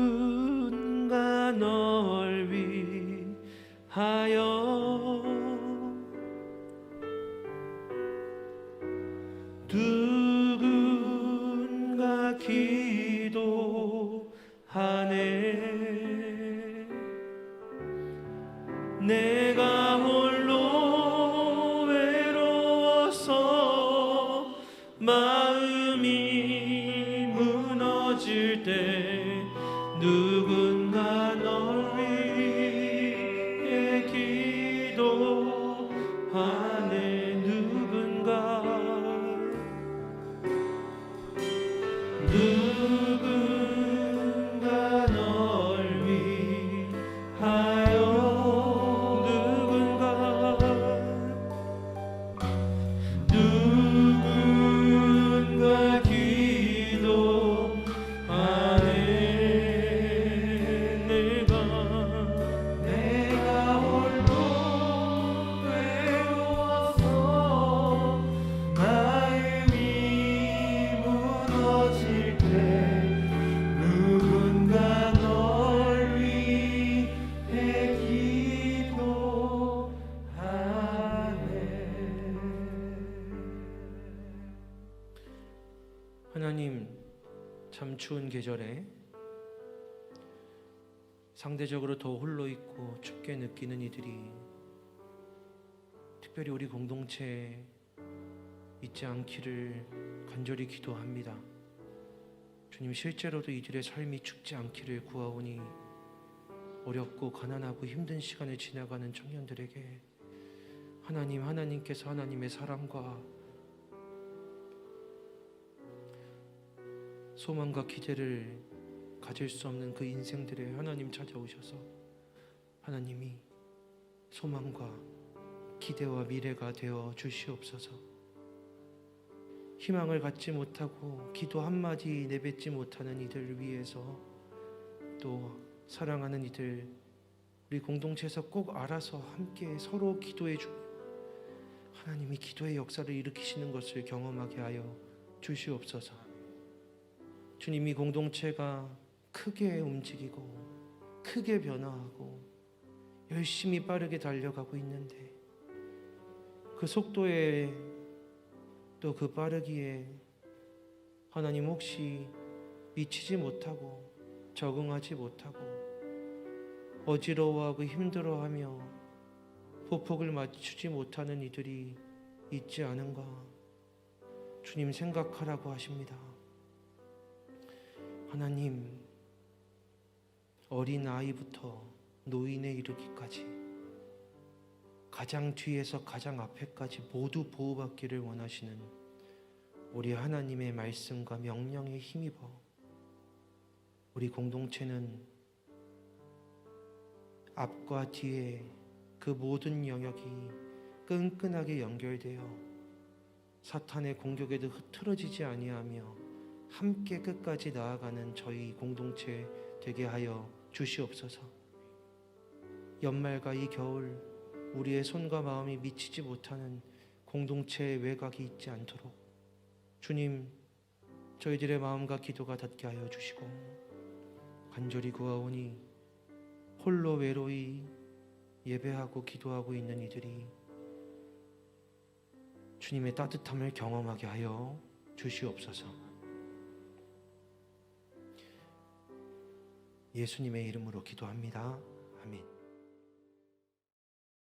누군가 널 위하여 누군가 기도하네. 내가 홀로 외로워서 마음이 무너질 때 누군가 널 위해 기도하네. 누군가 널 위하여 누군가 기도하네. 내가 홀로 외로워서 마음이 무너질 때 누군가 널 위해 기도하네. 하나님, 참 추운 계절에 상대적으로 더 홀로 있고 춥게 느끼는 이들이 특별히 우리 공동체에 있지 않기를 간절히 기도합니다. 주님, 실제로도 이들의 삶이 춥지 않기를 구하오니 어렵고 가난하고 힘든 시간을 지나가는 청년들에게 하나님께서 하나님의 사랑과 소망과 기대를 가질 수 없는 그 인생들에 하나님 찾아오셔서 하나님이 소망과 기대와 미래가 되어 주시옵소서. 희망을 갖지 못하고 기도 한마디 내뱉지 못하는 이들을 위해서, 또 사랑하는 이들 우리 공동체에서 꼭 알아서 함께 서로 기도해 주며 하나님이 기도의 역사를 일으키시는 것을 경험하게 하여 주시옵소서. 주님이 공동체가 크게 움직이고 크게 변화하고 열심히 빠르게 달려가고 있는데 그 속도에 또 그 빠르기에 하나님 혹시 미치지 못하고 적응하지 못하고 어지러워하고 힘들어하며 보폭을 맞추지 못하는 이들이 있지 않은가 주님 생각하라고 하십니다. 하나님, 어린 아이부터 노인에 이르기까지 가장 뒤에서 가장 앞에까지 모두 보호받기를 원하시는 우리 하나님의 말씀과 명령에 힘입어 우리 공동체는 앞과 뒤에 그 모든 영역이 끈끈하게 연결되어 사탄의 공격에도 흐트러지지 아니하며 함께 끝까지 나아가는 저희 공동체 되게 하여 주시옵소서. 연말과 이 겨울 우리의 손과 마음이 미치지 못하는 공동체에 외곽이 있지 않도록 주님 저희들의 마음과 기도가 닿게 하여 주시고, 간절히 구하오니 홀로 외로이 예배하고 기도하고 있는 이들이 주님의 따뜻함을 경험하게 하여 주시옵소서. 예수님의 이름으로 기도합니다. 아멘.